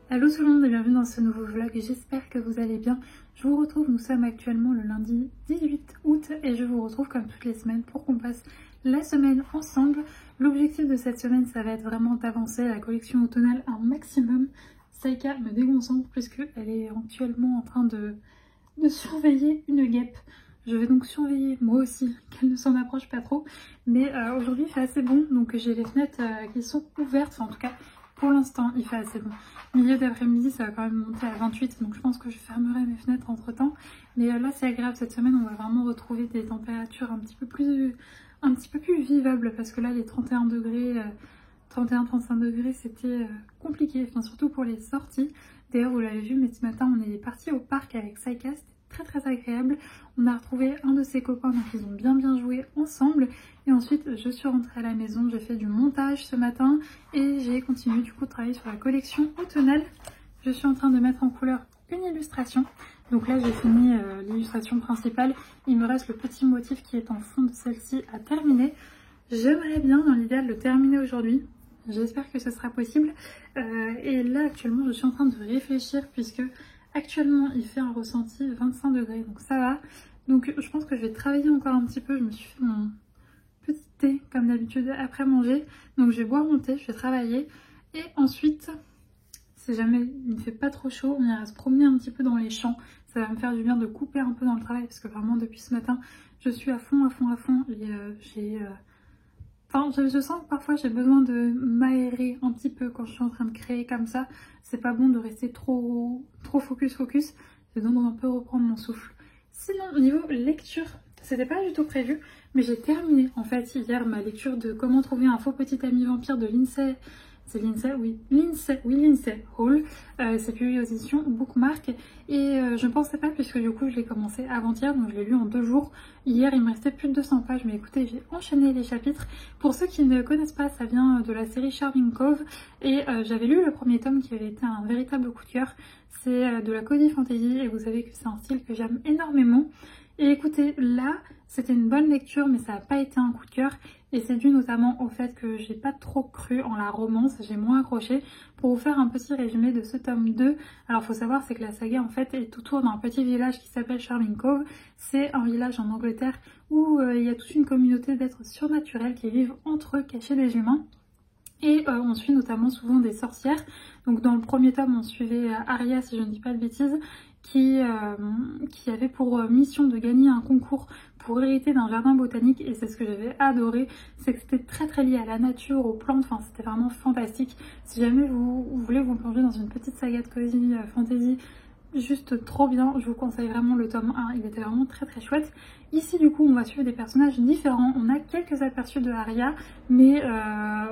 Allô tout le monde et bienvenue dans ce nouveau vlog, j'espère que vous allez bien. Je vous retrouve, nous sommes actuellement le lundi 18 août et je vous retrouve comme toutes les semaines pour qu'on passe la semaine ensemble. L'objectif de cette semaine, ça va être vraiment d'avancer la collection automnale un maximum. Saïka me déconcentre puisqu'elle est actuellement en train de surveiller une guêpe. Je vais donc surveiller moi aussi qu'elle ne s'en approche pas trop. Mais aujourd'hui il fait assez bon, donc j'ai les fenêtres qui sont ouvertes, enfin, en tout cas pour l'instant il fait assez bon. Milieu d'après-midi ça va quand même monter à 28, donc je pense que je fermerai mes fenêtres entre temps. Mais là c'est agréable, cette semaine on va vraiment retrouver des températures un petit peu plus vivables, parce que là les 31 degrés, 31-35 degrés c'était compliqué, enfin surtout pour les sorties. D'ailleurs vous l'avez vu, mais ce matin on est parti au parc avec Saïka, c'était très agréable. On a retrouvé un de ses copains, donc ils ont bien joué ensemble. Et ensuite je suis rentrée à la maison, j'ai fait du montage ce matin et j'ai continué du coup de travailler sur la collection automnale. Je suis en train de mettre en couleur une illustration. Donc là j'ai fini l'illustration principale, il me reste le petit motif qui est en fond de celle-ci à terminer. J'aimerais bien dans l'idéal le terminer aujourd'hui. J'espère que ce sera possible. Et là actuellement je suis en train de réfléchir puisque actuellement il fait un ressenti 25 degrés, donc ça va. Donc je pense que je vais travailler encore un petit peu. Je me suis fait mon petit thé comme d'habitude après manger. Donc je vais boire mon thé, je vais travailler. Et ensuite, si jamais il ne fait pas trop chaud, on ira se promener un petit peu dans les champs. Ça va me faire du bien de couper un peu dans le travail parce que vraiment depuis ce matin je suis à fond. Et enfin, je sens que parfois j'ai besoin de m'aérer un petit peu quand je suis en train de créer comme ça. C'est pas bon de rester trop focus. J'ai besoin d'un peu reprendre mon souffle. Sinon, au niveau lecture, c'était pas du tout prévu, mais j'ai terminé en fait hier ma lecture de Comment trouver un faux petit ami vampire de Lindsay. C'est Lindsay, oui, Lindsay Hall. C'est publié aux éditions Bookmark. Et je ne pensais pas, puisque du coup je l'ai commencé avant-hier, donc je l'ai lu en 2 jours. Hier il me restait plus de 200 pages, mais écoutez, j'ai enchaîné les chapitres. Pour ceux qui ne connaissent pas, ça vient de la série Charming Cove. Et j'avais lu le premier tome qui avait été un véritable coup de cœur. C'est de la Cody Fantasy et vous savez que c'est un style que j'aime énormément. Et écoutez, là, c'était une bonne lecture, mais ça n'a pas été un coup de cœur. Et c'est dû notamment au fait que j'ai pas trop cru en la romance, j'ai moins accroché. Pour vous faire un petit résumé de ce tome 2, alors faut savoir c'est que la saga en fait est autour d'un petit village qui s'appelle Charming Cove. C'est un village en Angleterre où il y a toute une communauté d'êtres surnaturels qui vivent entre eux cachés des humains. Et on suit notamment souvent des sorcières. Donc dans le premier tome on suivait Aria, si je ne dis pas de bêtises, qui avait pour mission de gagner un concours pour hériter d'un jardin botanique. Et c'est ce que j'avais adoré, c'est que c'était très lié à la nature, aux plantes, enfin c'était vraiment fantastique. Si jamais vous voulez vous plonger dans une petite saga de Cozy Fantasy, juste trop bien, je vous conseille vraiment le tome 1, il était vraiment très chouette. Ici du coup on va suivre des personnages différents, on a quelques aperçus de Aria, mais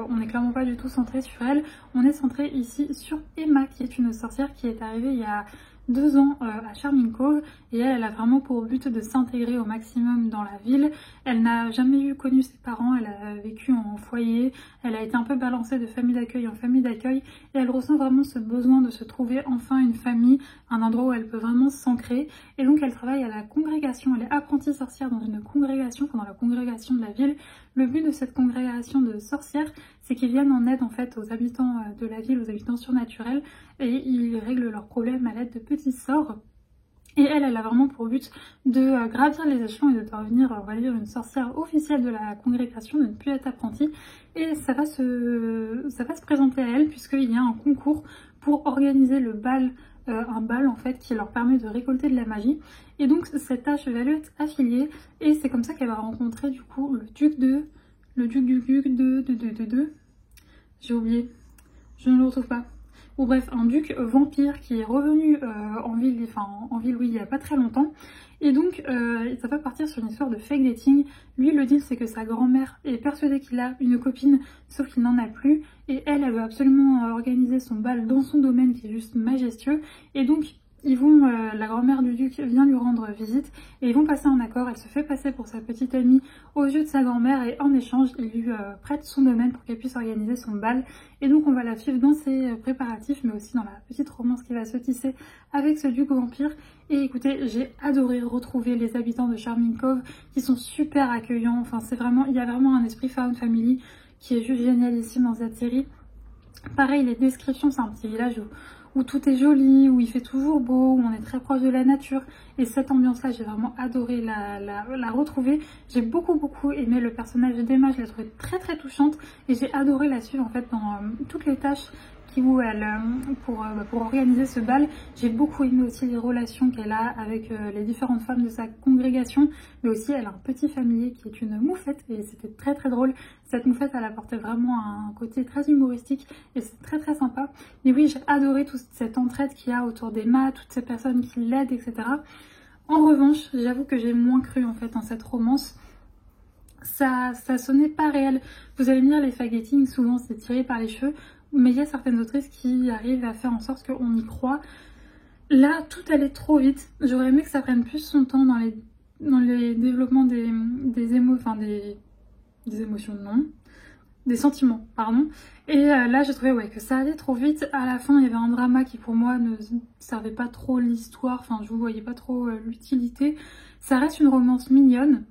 on n'est clairement pas du tout centré sur elle. On est centré ici sur Emma, qui est une sorcière qui est arrivée il y a 2 ans à Charming Cove, et elle a vraiment pour but de s'intégrer au maximum dans la ville. Elle n'a jamais connu ses parents, elle a vécu en foyer, elle a été un peu balancée de famille d'accueil en famille d'accueil, et elle ressent vraiment ce besoin de se trouver enfin une famille, un endroit où elle peut vraiment s'ancrer. Et donc elle travaille à la congrégation, elle est apprentie sorcière dans une congrégation, enfin dans la congrégation de la ville. Le but de cette congrégation de sorcières, c'est qu'ils viennent en aide en fait aux habitants de la ville, aux habitants surnaturels, et ils règlent leurs problèmes à l'aide de petits sorts. Et elle a vraiment pour but de gravir les échelons et de devenir, on va dire, une sorcière officielle de la congrégation, de ne plus être apprentie. Et ça va se présenter à elle, puisqu'il y a un concours pour organiser le bal, un bal en fait qui leur permet de récolter de la magie. Et donc cette tâche va lui être affiliée, et c'est comme ça qu'elle va rencontrer du coup le duc de... J'ai oublié, je ne le retrouve pas. Ou bref, un duc vampire qui est revenu en ville, oui, il n'y a pas très longtemps. Et donc, ça va partir sur une histoire de fake dating. Lui, le deal, c'est que sa grand-mère est persuadée qu'il a une copine, sauf qu'il n'en a plus. Et elle veut absolument organiser son bal dans son domaine, qui est juste majestueux. Et donc, la grand-mère du duc vient lui rendre visite et ils vont passer un accord. Elle se fait passer pour sa petite amie aux yeux de sa grand-mère et en échange il lui prête son domaine pour qu'elle puisse organiser son bal. Et donc on va la suivre dans ses préparatifs, mais aussi dans la petite romance qui va se tisser avec ce duc vampire. Et écoutez, j'ai adoré retrouver les habitants de Charming Cove qui sont super accueillants. Enfin c'est vraiment, il y a vraiment un esprit found family qui est juste génialissime dans cette série. Pareil, les descriptions, c'est un petit village où tout est joli, où il fait toujours beau, où on est très proche de la nature. Et cette ambiance-là, j'ai vraiment adoré la retrouver. J'ai beaucoup aimé le personnage d'Emma, je l'ai trouvée très très touchante et j'ai adoré la suivre en fait dans toutes les tâches où elle, pour organiser ce bal. J'ai beaucoup aimé aussi les relations qu'elle a avec les différentes femmes de sa congrégation, mais aussi elle a un petit familier qui est une moufette et c'était très très drôle. Cette moufette, elle apportait vraiment un côté très humoristique et c'est très très sympa. Et oui, j'ai adoré toute cette entraide qu'il y a autour d'Emma, toutes ces personnes qui l'aident, etc. En revanche, j'avoue que j'ai moins cru en fait en cette romance. Ça sonnait pas réel. Vous allez me dire, les fagettings, souvent c'est tiré par les cheveux. Mais il y a certaines autrices qui arrivent à faire en sorte qu'on y croit. Là, tout allait trop vite. J'aurais aimé que ça prenne plus son temps dans les développements des émotions, non, des sentiments, pardon. Et là, j'ai trouvé que ça allait trop vite. À la fin, il y avait un drama qui pour moi ne servait pas trop l'histoire. Enfin, je ne voyais pas trop l'utilité. Ça reste une romance mignonne.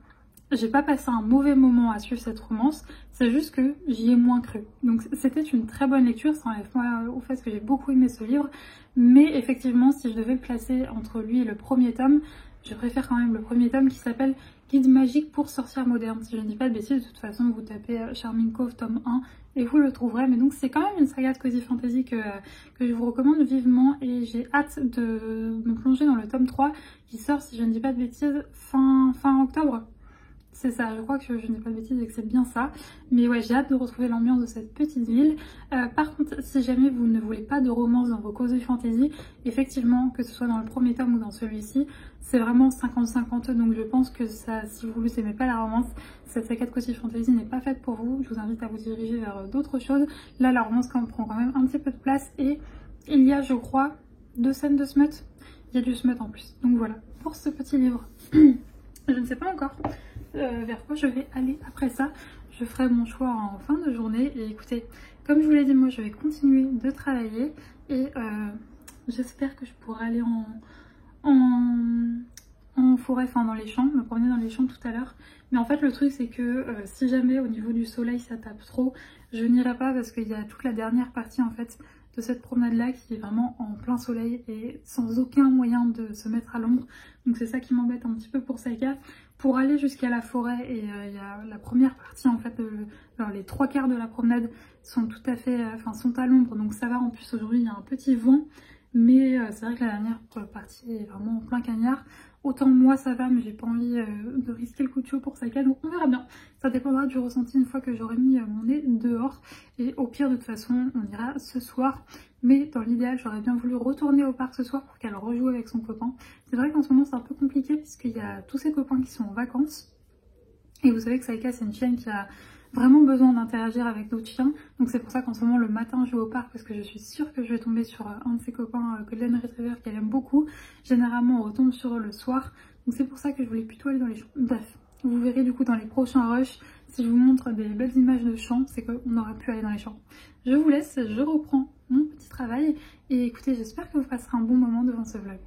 J'ai pas passé un mauvais moment à suivre cette romance, c'est juste que j'y ai moins cru. Donc c'était une très bonne lecture, ça enlève pas au fait que j'ai beaucoup aimé ce livre, mais effectivement si je devais le placer entre lui et le premier tome, je préfère quand même le premier tome qui s'appelle Guide magique pour sorcières modernes. Si je ne dis pas de bêtises, de toute façon vous tapez Charming Cove tome 1 et vous le trouverez, mais donc c'est quand même une saga de Cozy Fantasy que je vous recommande vivement et j'ai hâte de me plonger dans le tome 3 qui sort, si je ne dis pas de bêtises, fin octobre. C'est ça, je crois que je n'ai pas de bêtises et que c'est bien ça. Mais ouais, j'ai hâte de retrouver l'ambiance de cette petite ville. Par contre, si jamais vous ne voulez pas de romance dans vos cozy fantasy, effectivement, que ce soit dans le premier tome ou dans celui-ci, c'est vraiment 50-50. Donc je pense que ça, si vous n'aimez pas la romance, cette saga de cozy fantasy n'est pas faite pour vous. Je vous invite à vous diriger vers d'autres choses. Là, la romance prend quand même un petit peu de place et il y a, je crois, 2 scènes de smut. Il y a du smut en plus. Donc voilà, pour ce petit livre. Je ne sais pas encore vers quoi je vais aller après ça. Je ferai mon choix en fin de journée. Et écoutez, comme je vous l'ai dit, moi je vais continuer de travailler et j'espère que je pourrai aller en forêt, enfin dans les champs, me promener dans les champs tout à l'heure. Mais en fait le truc c'est que si jamais au niveau du soleil ça tape trop, je n'irai pas parce qu'il y a toute la dernière partie en fait de cette promenade là qui est vraiment en plein soleil et sans aucun moyen de se mettre à l'ombre. Donc c'est ça qui m'embête un petit peu pour Saïka. Pour aller jusqu'à la forêt, et il y a la première partie en fait, alors les 3/4 de la promenade sont tout à fait, sont à l'ombre, donc ça va. En plus aujourd'hui il y a un petit vent, mais c'est vrai que la dernière partie est vraiment en plein cagnard. Autant moi ça va, mais j'ai pas envie de risquer le coup de chaud pour Saïka, donc on verra bien. Ça dépendra du ressenti une fois que j'aurai mis mon nez dehors, et au pire de toute façon on ira ce soir. Mais dans l'idéal, j'aurais bien voulu retourner au parc ce soir pour qu'elle rejoue avec son copain. C'est vrai qu'en ce moment c'est un peu compliqué puisqu'il y a tous ses copains qui sont en vacances. Et vous savez que Saïka c'est une chienne qui a vraiment besoin d'interagir avec d'autres chiens. Donc c'est pour ça qu'en ce moment le matin je vais au parc parce que je suis sûre que je vais tomber sur un de ses copains Golden Retriever qu'elle aime beaucoup. Généralement on retombe sur le soir. Donc c'est pour ça que je voulais plutôt aller dans les champs. Bref, vous verrez du coup dans les prochains rushs, si je vous montre des belles images de champs, c'est qu'on aura pu aller dans les champs. Je vous laisse, je reprends mon petit travail et écoutez, j'espère que vous passerez un bon moment devant ce vlog.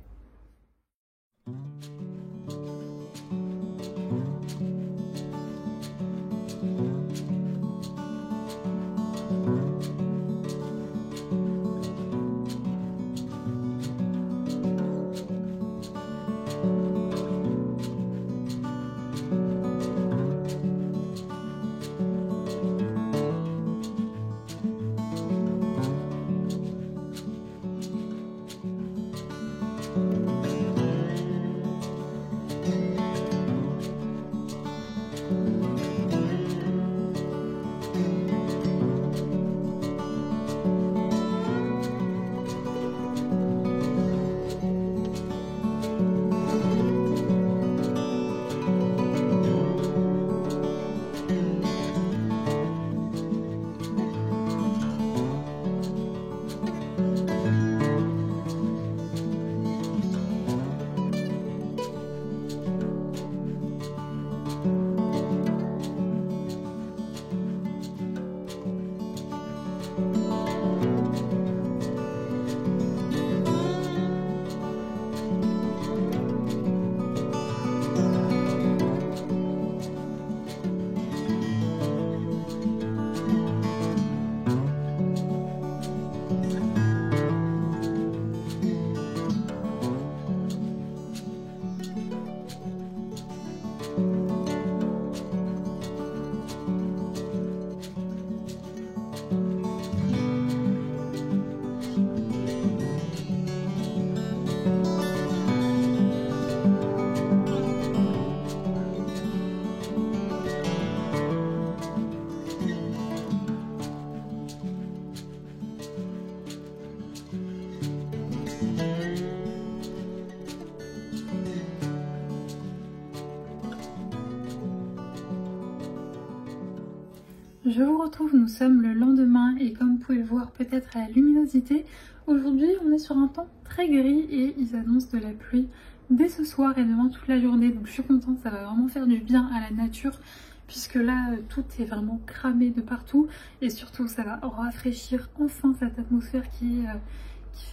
je vous retrouve, nous sommes le lendemain et comme vous pouvez le voir peut-être à la luminosité, aujourd'hui on est sur un temps très gris et ils annoncent de la pluie dès ce soir et demain toute la journée. Donc je suis contente, ça va vraiment faire du bien à la nature puisque là tout est vraiment cramé de partout et surtout ça va rafraîchir enfin cette atmosphère qui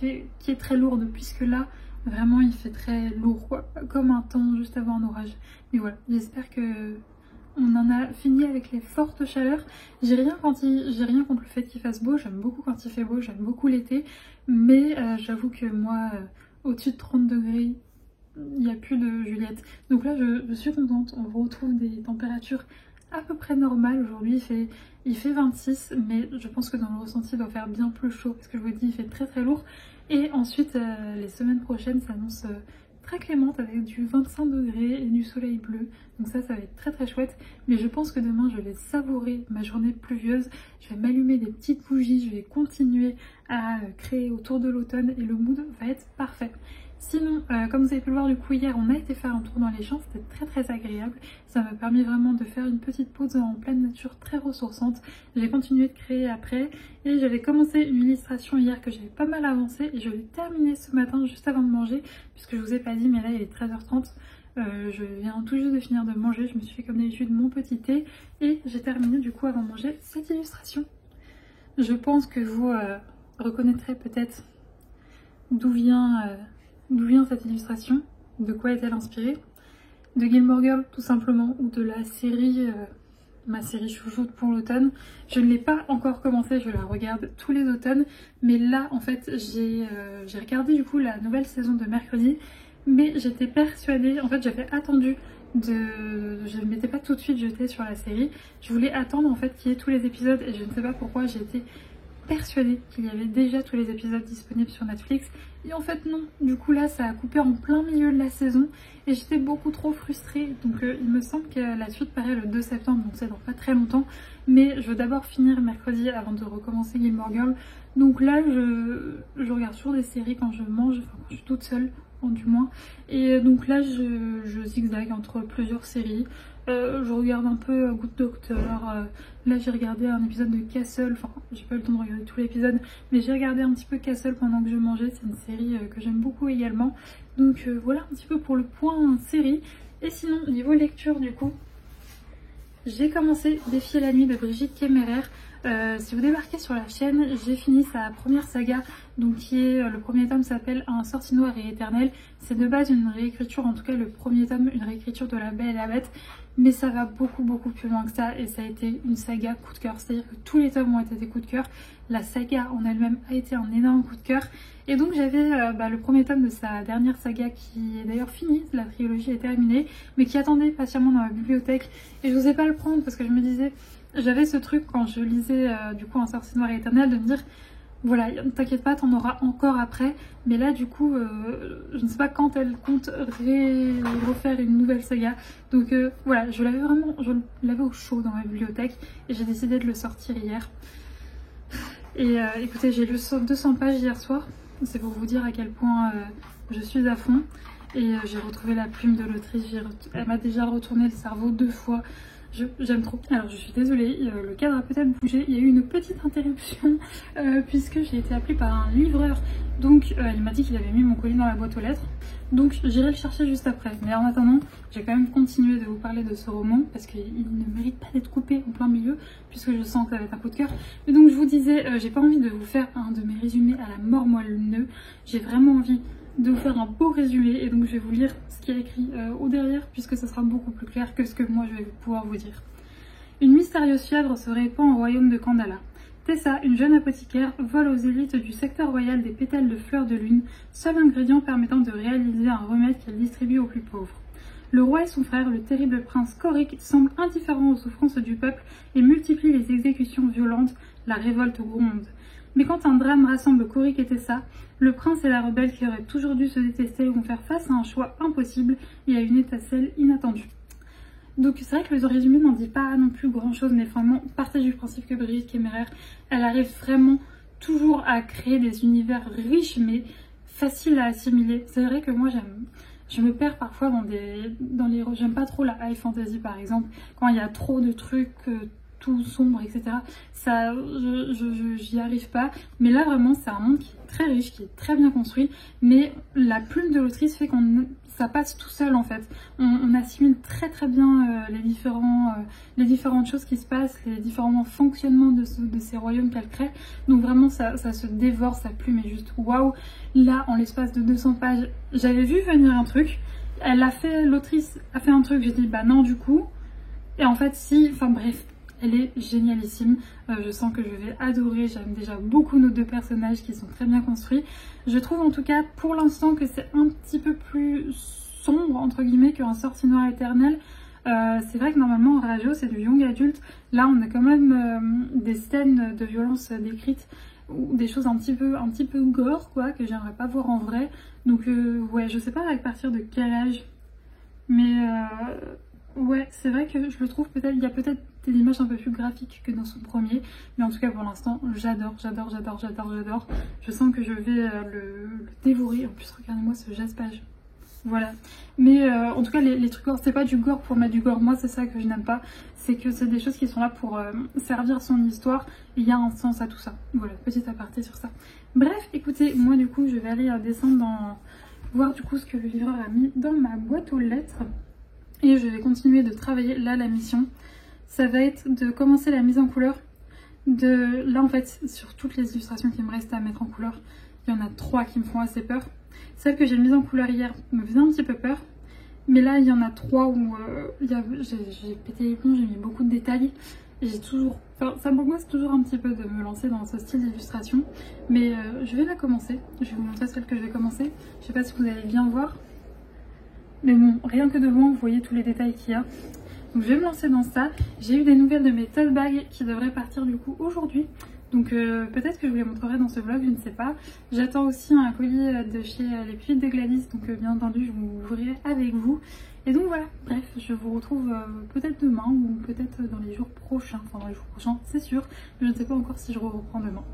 est très lourde puisque là vraiment il fait très lourd quoi, comme un temps juste avant un orage. Mais voilà, j'espère que on en a fini avec les fortes chaleurs. J'ai rien contre le fait qu'il fasse beau, j'aime beaucoup quand il fait beau, j'aime beaucoup l'été, mais j'avoue que moi, au-dessus de 30 degrés, il n'y a plus de Juliette. Donc là, je suis contente, on retrouve des températures à peu près normales. Aujourd'hui, il fait 26, mais je pense que dans le ressenti, il doit faire bien plus chaud, parce que je vous dis, il fait très très lourd. Et ensuite, les semaines prochaines s'annoncent très clémente avec du 25 degrés et du soleil bleu, donc ça va être très très chouette. Mais je pense que demain je vais savourer ma journée pluvieuse, je vais m'allumer des petites bougies, je vais continuer à créer autour de l'automne et le mood va être parfait. Sinon, comme vous avez pu le voir du coup hier, on a été faire un tour dans les champs, c'était très très agréable. Ça m'a permis vraiment de faire une petite pause en pleine nature très ressourçante. J'ai continué de créer après et j'avais commencé une illustration hier que j'avais pas mal avancé et je l'ai terminée ce matin juste avant de manger puisque je vous ai pas dit mais là il est 13h30. Je viens tout juste de finir de manger, je me suis fait comme d'habitude mon petit thé et j'ai terminé du coup avant de manger cette illustration. Je pense que vous reconnaîtrez peut-être d'où vient cette illustration, de quoi est-elle inspirée? De Gilmore Girls tout simplement, ou de la série, ma série chouchoute pour l'automne. Je ne l'ai pas encore commencé, je la regarde tous les automnes, mais là en fait j'ai regardé du coup la nouvelle saison de mercredi, mais j'étais persuadée, en fait j'avais attendu je ne m'étais pas tout de suite jetée sur la série, je voulais attendre en fait qu'il y ait tous les épisodes et je ne sais pas pourquoi j'ai été persuadée qu'il y avait déjà tous les épisodes disponibles sur Netflix et en fait non, du coup là ça a coupé en plein milieu de la saison et j'étais beaucoup trop frustrée, donc il me semble que la suite paraît le 2 septembre, donc c'est dans pas très longtemps, mais je veux d'abord finir mercredi avant de recommencer Gilmore Girls. Donc là je regarde toujours des séries quand je mange, enfin quand je suis toute seule du moins, et donc là je zigzague entre plusieurs séries. Je regarde un peu Good Doctor, là j'ai regardé un épisode de Castle, enfin j'ai pas eu le temps de regarder tout l'épisode, mais j'ai regardé un petit peu Castle pendant que je mangeais, c'est une série que j'aime beaucoup également. Donc voilà un petit peu pour le point série. Et sinon niveau lecture du coup, j'ai commencé Défier la nuit de Brigitte Kéméraire. Si vous débarquez sur la chaîne, j'ai fini sa première saga, donc le premier tome s'appelle Un sorcier noir et éternel. C'est de base une réécriture, en tout cas le premier tome, une réécriture de La Belle et la Bête, mais ça va beaucoup plus loin que ça et ça a été une saga coup de cœur, c'est-à-dire que tous les tomes ont été des coups de cœur, la saga en elle-même a été un énorme coup de cœur. Et donc j'avais le premier tome de sa dernière saga qui est d'ailleurs fini, la trilogie est terminée, mais qui attendait patiemment dans ma bibliothèque et je n'osais pas le prendre parce que je me disais, j'avais ce truc quand je lisais du coup Un sorcier noir et éternel de me dire voilà, t'inquiète pas, t'en auras encore après, mais là du coup je ne sais pas quand elle compte refaire une nouvelle saga, donc voilà, je l'avais au chaud dans ma bibliothèque et j'ai décidé de le sortir hier. Et écoutez, j'ai lu 200 pages hier soir, c'est pour vous dire à quel point je suis à fond, et j'ai retrouvé la plume de l'autrice, elle m'a déjà retourné le cerveau 2 fois. J'aime trop. Alors je suis désolée, le cadre a peut-être bougé, il y a eu une petite interruption puisque j'ai été appelée par un livreur. Donc il m'a dit qu'il avait mis mon colis dans la boîte aux lettres. Donc j'irai le chercher juste après. Mais en attendant, j'ai quand même continué de vous parler de ce roman parce qu'il ne mérite pas d'être coupé en plein milieu puisque je sens que ça va être un coup de cœur. Et donc je vous disais, j'ai pas envie de vous faire un de mes résumés à la mort moelle-neu. J'ai vraiment envie de vous faire un beau résumé et donc je vais vous lire ce qui est écrit au derrière puisque ça sera beaucoup plus clair que ce que moi je vais pouvoir vous dire. Une mystérieuse fièvre se répand au royaume de Kandala. Tessa, une jeune apothicaire, vole aux élites du secteur royal des pétales de fleurs de lune, seul ingrédient permettant de réaliser un remède qu'elle distribue aux plus pauvres. Le roi et son frère, le terrible prince Korik, semblent indifférents aux souffrances du peuple et multiplient les exécutions violentes, la révolte gronde. Mais quand un drame rassemble Korik et Tessa, le prince et la rebelle qui auraient toujours dû se détester vont faire face à un choix impossible et à une étincelle inattendue. Donc c'est vrai que le résumé n'en dit pas non plus grand chose, mais vraiment partez du principe que Brigitte Kéméraire, elle arrive vraiment toujours à créer des univers riches mais faciles à assimiler. C'est vrai que moi je me perds parfois dans les... J'aime pas trop la high fantasy par exemple, quand il y a trop de trucs tout sombre, etc. Ça, j'y arrive pas. Mais là, vraiment, c'est un monde qui est très riche, qui est très bien construit. Mais la plume de l'autrice fait ça passe tout seul en fait. On assimile très très bien les différentes choses qui se passent, les différents fonctionnements de ces royaumes qu'elle crée. Donc vraiment ça se dévore, sa plume est juste waouh. Là, en l'espace de 200 pages, j'avais vu venir un truc. L'autrice a fait un truc, j'ai dit bah non du coup. Et en fait si, enfin bref, elle est génialissime. Je sens que je vais adorer. J'aime déjà beaucoup nos deux personnages qui sont très bien construits. Je trouve en tout cas pour l'instant que c'est un petit peu plus sombre entre guillemets qu'un Sorcier Noir éternel. C'est vrai que normalement Rajo c'est du young adulte. Là on a quand même des scènes de violence décrites ou des choses un petit peu gore quoi, que j'aimerais pas voir en vrai. Donc ouais, je sais pas à partir de quel âge, mais ouais, c'est vrai que je le trouve peut-être, il y a peut-être des images un peu plus graphiques que dans son premier, mais en tout cas pour l'instant j'adore. Je sens que je vais le dévorer. En plus regardez-moi ce jaspage. Voilà, mais en tout cas les trucs gore, c'est pas du gore pour mettre du gore, moi c'est ça que je n'aime pas, c'est que c'est des choses qui sont là pour servir son histoire, il y a un sens à tout ça. Voilà, petit aparté sur ça. Bref, écoutez, moi du coup je vais aller descendre voir du coup ce que le livreur a mis dans ma boîte aux lettres, et je vais continuer de travailler. Là la mission, ça va être de commencer la mise en couleur, là en fait sur toutes les illustrations qui me restent à mettre en couleur, il y en a 3 qui me font assez peur. Celle que j'ai mise en couleur hier me faisait un petit peu peur. Mais là, il y en a 3 où j'ai pété les plombs, j'ai mis beaucoup de détails. J'ai toujours... Enfin, ça m'angoisse toujours un petit peu de me lancer dans ce style d'illustration. Mais je vais la commencer. Je vais vous montrer celle que je vais commencer. Je sais pas si vous allez bien voir. Mais bon, rien que de loin, vous voyez tous les détails qu'il y a. Donc je vais me lancer dans ça. J'ai eu des nouvelles de mes tote bags qui devraient partir du coup aujourd'hui. Donc peut-être que je vous les montrerai dans ce vlog, je ne sais pas. J'attends aussi un colis de chez les Puits de Gladys, donc bien entendu je vous ouvrirai avec vous. Et donc voilà, bref, je vous retrouve peut-être demain ou peut-être dans les jours prochains. Enfin dans les jours prochains, c'est sûr, mais je ne sais pas encore si je reprends demain.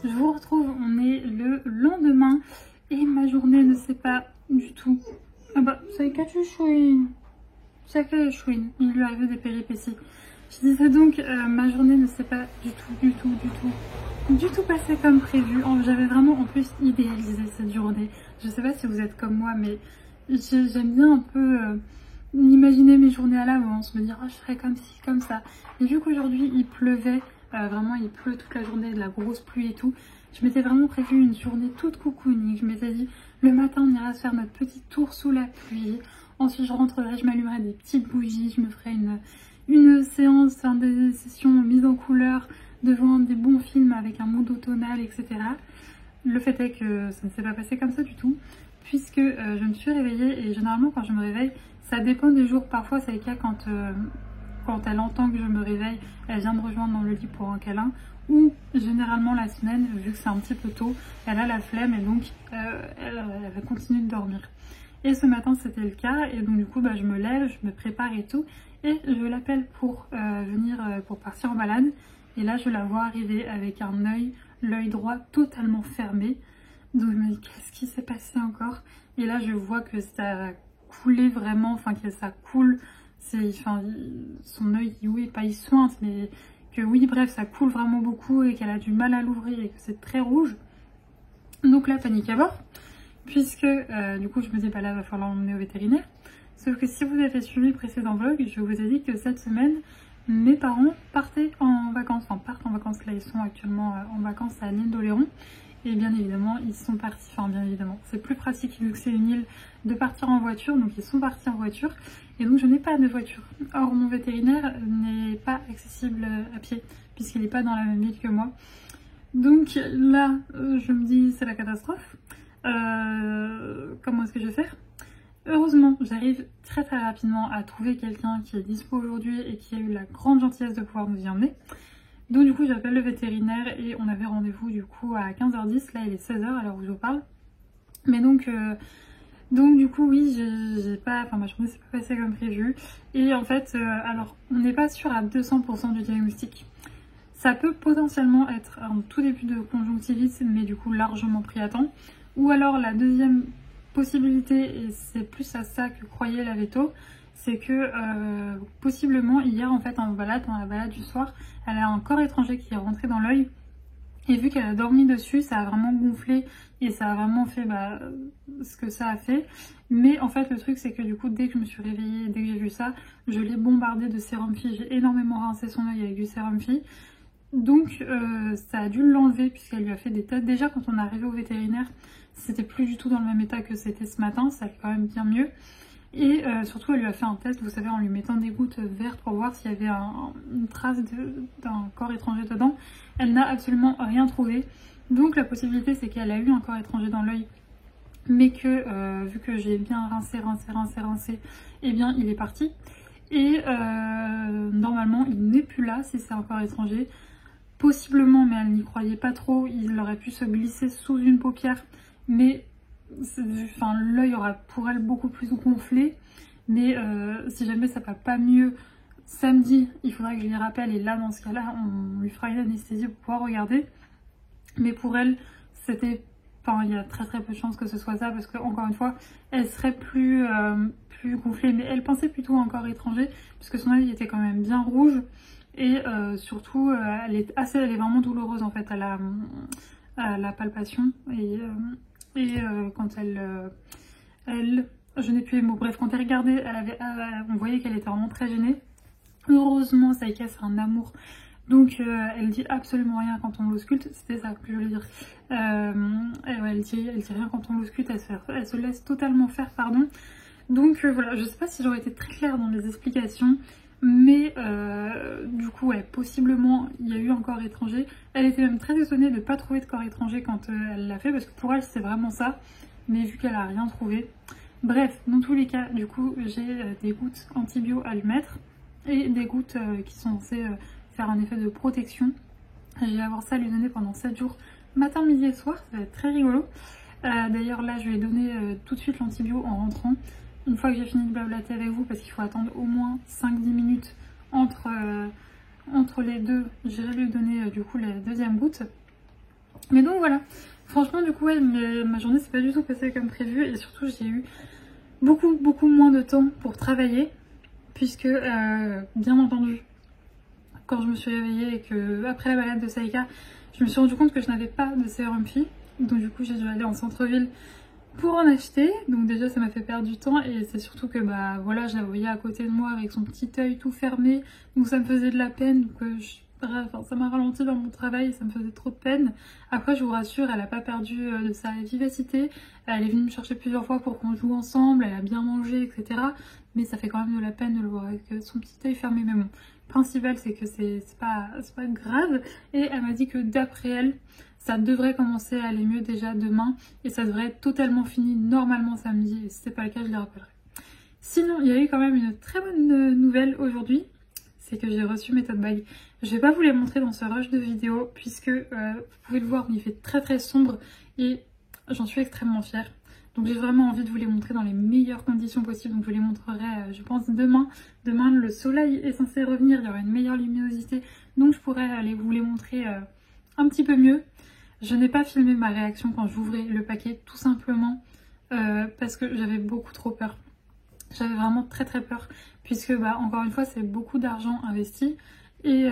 je vous retrouve, on est le lendemain et ma journée ne s'est pas du tout... Ah bah, c'est qu'à chouine. C'est qu'à chouine, il lui arrive des péripéties. Je disais donc, ma journée ne s'est pas du tout passée comme prévu. J'avais vraiment en plus idéalisé cette journée. Je sais pas si vous êtes comme moi, mais j'aime bien un peu imaginer mes journées à l'avance, me dire oh, je serai comme ci, comme ça. Et vu qu'aujourd'hui il pleuvait, vraiment il pleut toute la journée, de la grosse pluie et tout, je m'étais vraiment prévu une journée toute cocooning. Je m'étais dit le matin on ira se faire notre petit tour sous la pluie. Ensuite je rentrerai, je m'allumerai des petites bougies, je me ferai une séance, des sessions mise en couleur devant des bons films avec un mood automnal, etc. Le fait est que ça ne s'est pas passé comme ça du tout, puisque je me suis réveillée et généralement quand je me réveille, ça dépend des jours. Parfois c'est le cas quand elle entend que je me réveille, elle vient me rejoindre dans le lit pour un câlin, ou généralement la semaine, vu que c'est un petit peu tôt, elle a la flemme et donc elle continue de dormir. Et ce matin c'était le cas et donc du coup je me lève, je me prépare et tout et je l'appelle pour venir pour partir en balade et là je la vois arriver avec un œil, l'œil droit totalement fermé. Donc je me dis qu'est-ce qui s'est passé encore? Et là je vois que ça a coulé vraiment, enfin que ça coule, son œil, oui pas il sointe mais que oui bref ça coule vraiment beaucoup et qu'elle a du mal à l'ouvrir et que c'est très rouge. Donc là panique à bord. Puisque du coup je me dis là il va falloir l'emmener au vétérinaire. Sauf que si vous avez suivi le précédent vlog, je vous ai dit que cette semaine mes parents partaient en vacances, enfin partent en vacances, là ils sont actuellement en vacances à l'île d'Oléron. Et bien évidemment ils sont partis, enfin bien évidemment c'est plus pratique vu que c'est une île de partir en voiture, donc ils sont partis en voiture. Et donc je n'ai pas de voiture. Or mon vétérinaire n'est pas accessible à pied puisqu'il n'est pas dans la même ville que moi. Donc là je me dis c'est la catastrophe. Comment est-ce que je vais faire? Heureusement, j'arrive très rapidement à trouver quelqu'un qui est dispo aujourd'hui et qui a eu la grande gentillesse de pouvoir nous y emmener. Donc du coup j'appelle le vétérinaire et on avait rendez-vous du coup à 15h10, là il est 16h à l'heure où je vous parle. Mais donc du coup oui, ma journée s'est pas passée comme prévu. Et en fait, alors on n'est pas sûr à 200% du diagnostic. Ça peut potentiellement être un tout début de conjonctivite, mais du coup largement pris à temps. Ou alors la deuxième possibilité, et c'est plus à ça que croyait la veto, c'est que possiblement hier en fait dans la balade du soir, elle a un corps étranger qui est rentré dans l'œil. Et vu qu'elle a dormi dessus, ça a vraiment gonflé et ça a vraiment fait ce que ça a fait. Mais en fait le truc c'est que du coup dès que je me suis réveillée, dès que j'ai vu ça, je l'ai bombardée de sérum Phi. J'ai énormément rincé son œil avec du sérum Phi. Donc ça a dû l'enlever puisqu'elle lui a fait des tests. Déjà quand on est arrivé au vétérinaire, c'était plus du tout dans le même état que c'était ce matin, ça allait quand même bien mieux. Et surtout elle lui a fait un test, vous savez, en lui mettant des gouttes vertes pour voir s'il y avait une trace d'un corps étranger dedans. Elle n'a absolument rien trouvé. Donc la possibilité c'est qu'elle a eu un corps étranger dans l'œil, mais que vu que j'ai bien rincé, et bien il est parti. Et normalement il n'est plus là si c'est un corps étranger. Possiblement, mais elle n'y croyait pas trop, il aurait pu se glisser sous une paupière, mais l'œil aura pour elle beaucoup plus gonflé. Mais si jamais ça va pas mieux samedi, il faudra que je l'y rappelle et là dans ce cas là on lui fera une anesthésie pour pouvoir regarder. Mais pour elle c'était, il y a très peu de chances que ce soit ça parce que encore une fois elle serait plus gonflée, mais elle pensait plutôt à un corps étranger puisque son œil était quand même bien rouge. Et surtout, elle est vraiment douloureuse en fait à la palpation. Et quand je n'ai plus les mots. Bref, quand elle regardait, on voyait qu'elle était vraiment très gênée. Heureusement, Saïka c'est un amour. Donc elle dit absolument rien quand on l'ausculte. C'était ça que je voulais dire. Elle dit rien quand on l'ausculte. Elle se laisse totalement faire, pardon. Donc voilà, je sais pas si j'aurais été très claire dans les explications. Mais du coup ouais, possiblement il y a eu un corps étranger. Elle était même très étonnée de ne pas trouver de corps étranger quand elle l'a fait parce que pour elle c'est vraiment ça, mais vu qu'elle a rien trouvé. Bref, dans tous les cas du coup j'ai des gouttes antibio à lui mettre et des gouttes qui sont censées faire un effet de protection. Je vais avoir ça à lui donner pendant 7 jours, matin, midi et soir, ça va être très rigolo. D'ailleurs là je lui ai donné tout de suite l'antibio en rentrant. Une fois que j'ai fini de blablater avec vous, parce qu'il faut attendre au moins 5-10 minutes entre les deux, j'irai lui donner du coup les deuxièmes gouttes. Mais donc voilà, franchement du coup ouais, ma journée s'est pas du tout passée comme prévu et surtout j'ai eu beaucoup moins de temps pour travailler puisque bien entendu quand je me suis réveillée et que après la balade de Saïka, je me suis rendu compte que je n'avais pas de sérum Phi. Donc du coup j'ai dû aller en centre-ville pour en acheter. Donc déjà ça m'a fait perdre du temps et c'est surtout que bah voilà, je la voyais à côté de moi avec son petit œil tout fermé. Donc ça me faisait de la peine. Donc bref, ça m'a ralenti dans mon travail et ça me faisait trop de peine. Après je vous rassure, elle n'a pas perdu de sa vivacité. Elle est venue me chercher plusieurs fois pour qu'on joue ensemble, elle a bien mangé, etc. Mais ça fait quand même de la peine de le voir avec son petit œil fermé. Mais bon, le principal c'est que c'est pas grave. Et elle m'a dit que d'après elle, ça devrait commencer à aller mieux déjà demain et ça devrait être totalement fini normalement samedi. Et si c'est pas le cas, je les rappellerai. Sinon, il y a eu quand même une très bonne nouvelle aujourd'hui, c'est que j'ai reçu mes tote bags. Je vais pas vous les montrer dans ce rush de vidéo puisque vous pouvez le voir, mais il fait très sombre et j'en suis extrêmement fière. Donc j'ai vraiment envie de vous les montrer dans les meilleures conditions possibles. Donc je vous les montrerai, je pense, demain. Demain, le soleil est censé revenir, il y aura une meilleure luminosité. Donc je pourrais aller vous les montrer un petit peu mieux. Je n'ai pas filmé ma réaction quand j'ouvrais le paquet, tout simplement parce que j'avais beaucoup trop peur. J'avais vraiment très peur, puisque bah, encore une fois c'est beaucoup d'argent investi, et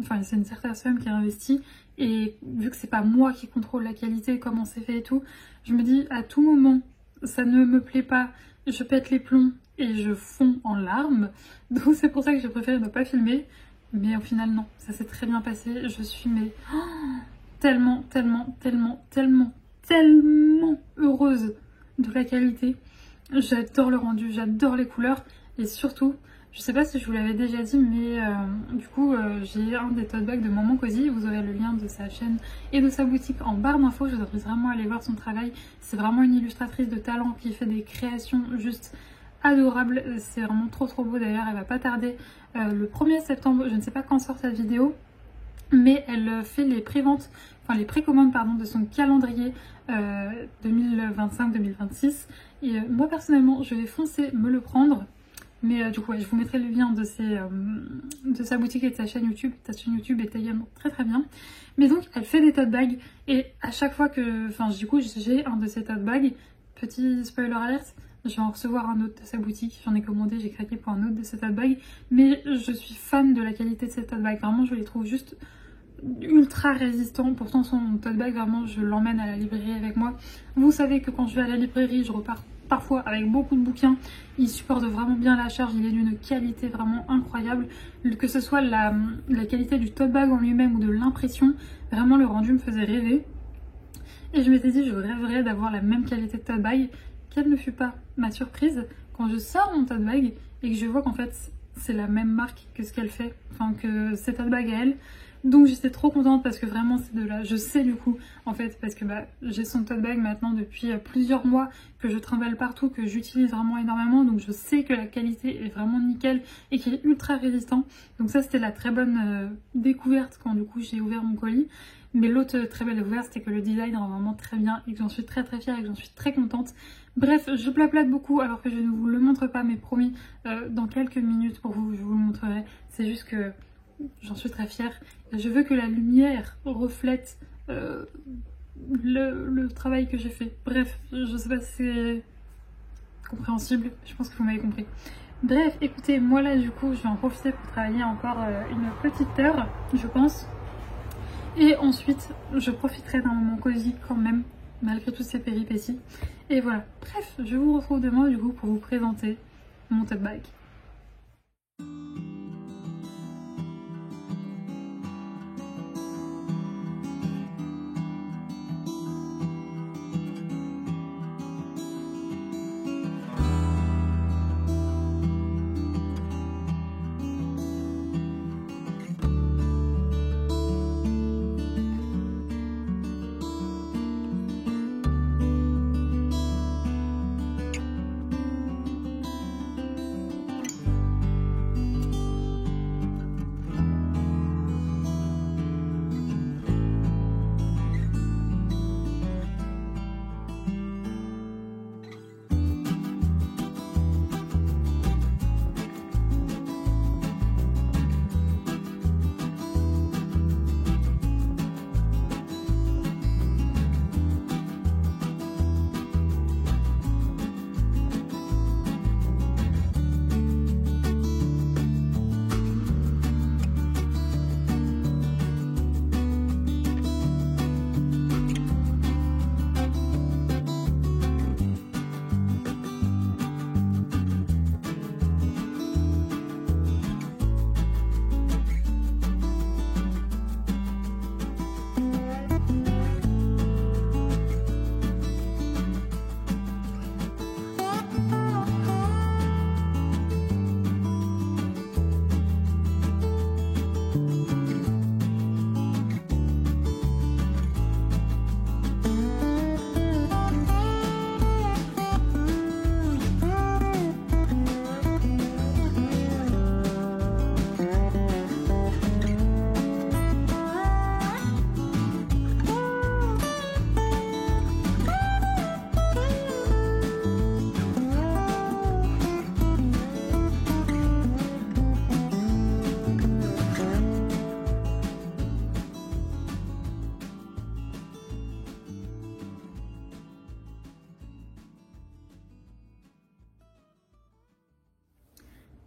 enfin c'est une certaine somme qui est investie, et vu que c'est pas moi qui contrôle la qualité, comment c'est fait et tout, je me dis à tout moment ça ne me plaît pas, je pète les plombs et je fonds en larmes, donc c'est pour ça que j'ai préféré ne pas filmer, mais au final non, ça s'est très bien passé, je suis mais... tellement heureuse de la qualité. J'adore le rendu, j'adore les couleurs et surtout, je sais pas si je vous l'avais déjà dit, mais du coup j'ai un des tote bags de Maman Cozy. Vous aurez le lien de sa chaîne et de sa boutique en barre d'infos. Je vous invite vraiment à aller voir son travail. C'est vraiment une illustratrice de talent qui fait des créations juste adorables. C'est vraiment trop beau. D'ailleurs elle va pas tarder le 1er septembre, je ne sais pas quand sort cette vidéo, mais elle fait les préventes, enfin les précommandes pardon, de son calendrier 2025-2026. Et moi personnellement, je vais foncer me le prendre. Mais du coup, ouais, je vous mettrai le lien de sa boutique et de sa chaîne YouTube. Ta chaîne YouTube est également très bien. Mais donc, elle fait des tote bags. Et à chaque fois que... Enfin, du coup, j'ai un de ces tote bags. Petit spoiler alert, je vais en recevoir un autre de sa boutique. J'en ai commandé, j'ai craqué pour un autre de ces tote bags. Mais je suis fan de la qualité de ces tote bags. Vraiment, je les trouve juste ultra résistant. Pourtant son tote bag, vraiment je l'emmène à la librairie avec moi. Vous savez que quand je vais à la librairie, je repars parfois avec beaucoup de bouquins. Il supporte vraiment bien la charge, il est d'une qualité vraiment incroyable, que ce soit la qualité du tote bag en lui-même ou de l'impression. Vraiment le rendu me faisait rêver et je m'étais dit je rêverais d'avoir la même qualité de tote bag. Quelle ne fut pas ma surprise quand je sors mon tote bag et que je vois qu'en fait c'est la même marque que ce qu'elle fait, enfin que c'est tote bag à elle. Donc j'étais trop contente parce que vraiment c'est de là, je sais du coup en fait parce que bah, j'ai son tote bag maintenant depuis plusieurs mois, que je trimballe partout, que j'utilise vraiment énormément, donc je sais que la qualité est vraiment nickel et qu'il est ultra résistant. Donc ça c'était la très bonne découverte quand du coup j'ai ouvert mon colis. Mais l'autre très belle découverte c'était que le design rend vraiment très bien et que j'en suis très fière et que j'en suis très contente. Bref, je blablate beaucoup alors que je ne vous le montre pas, mais promis, dans quelques minutes pour vous, je vous le montrerai. C'est juste que j'en suis très fière. Je veux que la lumière reflète le travail que j'ai fait. Bref, je sais pas si c'est compréhensible, je pense que vous m'avez compris. Bref, écoutez, moi là du coup, je vais en profiter pour travailler encore une petite heure, je pense. Et ensuite, je profiterai d'un moment cosy quand même, malgré toutes ces péripéties. Et voilà, bref, je vous retrouve demain du coup pour vous présenter mon tote bag.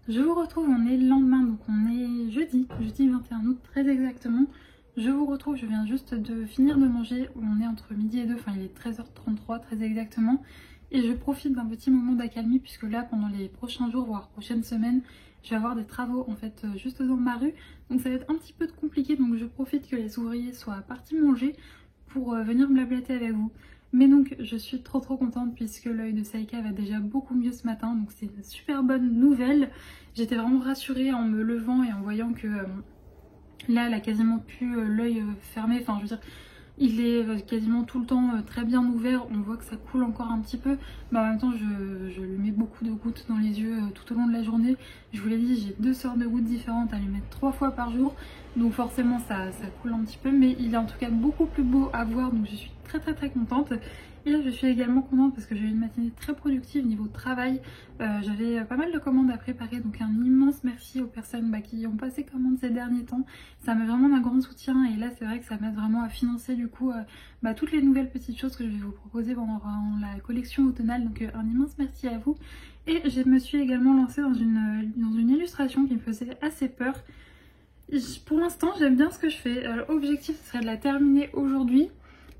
Je vous retrouve, on est le lendemain, donc on est jeudi 21 août très exactement. Je vous retrouve, je viens juste de finir de manger, on est entre midi et 2, enfin il est 13h33 très exactement. Et je profite d'un petit moment d'accalmie puisque là pendant les prochains jours, voire prochaines semaines, je vais avoir des travaux en fait juste dans ma rue. Donc ça va être un petit peu compliqué, donc je profite que les ouvriers soient partis manger pour venir me blablater avec vous. Mais donc je suis trop contente puisque l'œil de Saïka va déjà beaucoup mieux ce matin, donc c'est une super bonne nouvelle. J'étais vraiment rassurée en me levant et en voyant que là elle a quasiment plus l'œil fermé, enfin je veux dire il est quasiment tout le temps très bien ouvert, on voit que ça coule encore un petit peu, mais en même temps je lui mets beaucoup de gouttes dans les yeux tout au long de la journée. Je vous l'ai dit, j'ai 2 sortes de gouttes différentes à lui mettre 3 fois par jour, donc forcément ça coule un petit peu, mais il est en tout cas beaucoup plus beau à voir, donc je suis très contente. Et là je suis également contente parce que j'ai eu une matinée très productive niveau travail. J'avais pas mal de commandes à préparer, donc un immense merci aux personnes qui ont passé commande ces derniers temps. Ça met vraiment un grand soutien et là c'est vrai que ça m'aide vraiment à financer du coup toutes les nouvelles petites choses que je vais vous proposer pendant la collection automnale, donc un immense merci à vous. Et je me suis également lancée dans une illustration qui me faisait assez peur. Pour l'instant j'aime bien ce que je fais, l'objectif ce serait de la terminer aujourd'hui.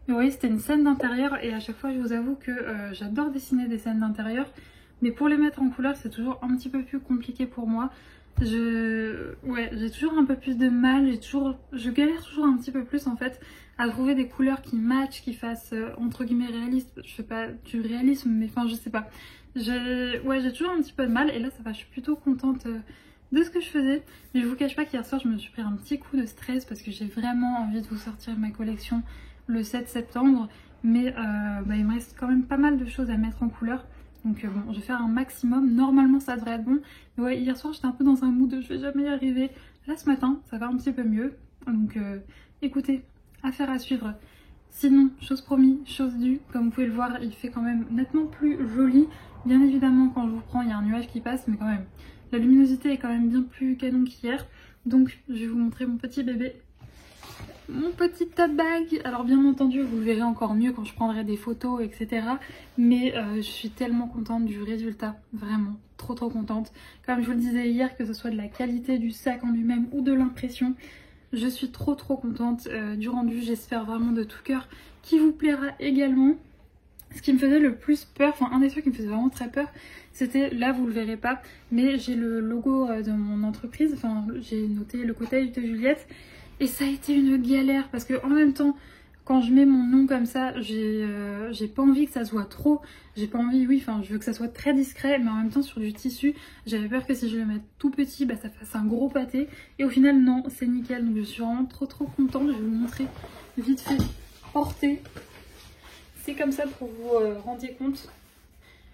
Mais vous voyez, c'était une scène d'intérieur et à chaque fois je vous avoue que j'adore dessiner des scènes d'intérieur, mais pour les mettre en couleur c'est toujours un petit peu plus compliqué pour moi. J'ai toujours un peu plus de mal, je galère toujours un petit peu plus en fait à trouver des couleurs qui matchent, qui fassent entre guillemets réaliste. Je fais pas du réalisme, mais enfin je sais pas. J'ai toujours un petit peu de mal et là ça va, je suis plutôt contente de ce que je faisais. Mais je vous cache pas qu'hier soir je me suis pris un petit coup de stress parce que j'ai vraiment envie de vous sortir ma collection le 7 septembre, mais il me reste quand même pas mal de choses à mettre en couleur, donc bon, je vais faire un maximum. Normalement ça devrait être bon, mais ouais, hier soir j'étais un peu dans un mood de je vais jamais y arriver. Là ce matin ça va un petit peu mieux, donc écoutez, affaire à suivre. Sinon, chose promis, chose due, comme vous pouvez le voir, il fait quand même nettement plus joli. Bien évidemment quand je vous prends il y a un nuage qui passe, mais quand même la luminosité est quand même bien plus canon qu'hier. Donc je vais vous montrer mon petit bébé, mon petit tote bag. Alors bien entendu vous le verrez encore mieux quand je prendrai des photos etc, mais je suis tellement contente du résultat, vraiment trop contente. Comme je vous le disais hier, que ce soit de la qualité du sac en lui-même ou de l'impression, je suis trop contente du rendu. J'espère vraiment de tout cœur qu'il vous plaira également. Ce qui me faisait le plus peur, enfin un des trucs qui me faisait vraiment très peur, c'était, là vous le verrez pas, mais j'ai le logo de mon entreprise, enfin j'ai noté le cottage de Juliette. Et ça a été une galère parce que en même temps, quand je mets mon nom comme ça, j'ai pas envie que ça soit trop. J'ai pas envie, oui, enfin je veux que ça soit très discret, mais en même temps sur du tissu, j'avais peur que si je le mette tout petit, ça fasse un gros pâté. Et au final non, c'est nickel, donc je suis vraiment trop contente. Je vais vous montrer vite fait porté. C'est comme ça pour vous rendre compte.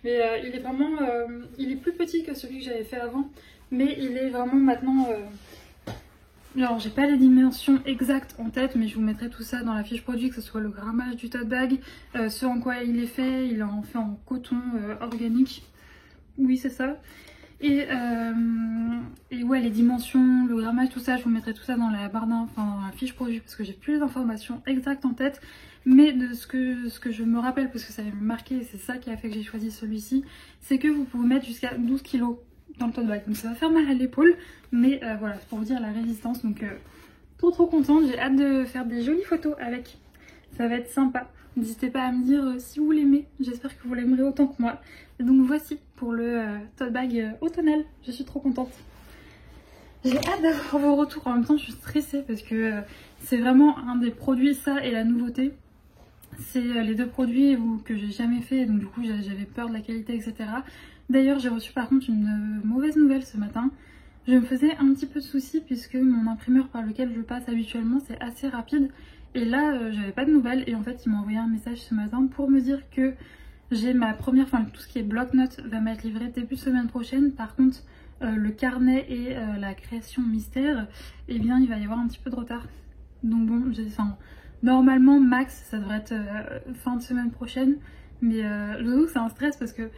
Mais il est vraiment, il est plus petit que celui que j'avais fait avant, mais il est vraiment maintenant... Alors j'ai pas les dimensions exactes en tête, mais je vous mettrai tout ça dans la fiche produit, que ce soit le grammage du tote bag, ce en quoi il est fait. Il est en fait en coton organique, oui c'est ça. Et ouais, les dimensions, le grammage, tout ça, je vous mettrai tout ça dans la barre dans la fiche produit parce que j'ai plus les informations exactes en tête. Mais de ce que je me rappelle, parce que ça avait marqué, et c'est ça qui a fait que j'ai choisi celui-ci, c'est que vous pouvez mettre jusqu'à 12 kg dans le tote bag. Donc ça va faire mal à l'épaule, mais voilà, pour vous dire la résistance. Donc trop contente, j'ai hâte de faire des jolies photos avec. Ça va être sympa. N'hésitez pas à me dire si vous l'aimez, j'espère que vous l'aimerez autant que moi. Et donc voici pour le tote bag automnal, je suis trop contente. J'ai hâte d'avoir vos retours, en même temps je suis stressée parce que c'est vraiment un des produits, ça et la nouveauté. C'est les deux produits que j'ai jamais fait, donc du coup j'avais peur de la qualité etc. D'ailleurs j'ai reçu par contre une mauvaise nouvelle ce matin. Je me faisais un petit peu de soucis puisque mon imprimeur par lequel je passe habituellement c'est assez rapide. Et là j'avais pas de nouvelles et en fait il m'a envoyé un message ce matin pour me dire que j'ai ma première, enfin tout ce qui est bloc-notes va m'être livré début de semaine prochaine. Par contre le carnet et la création mystère, eh bien il va y avoir un petit peu de retard. Donc bon, normalement max ça devrait être fin de semaine prochaine, mais je vous avoue que c'est un stress parce que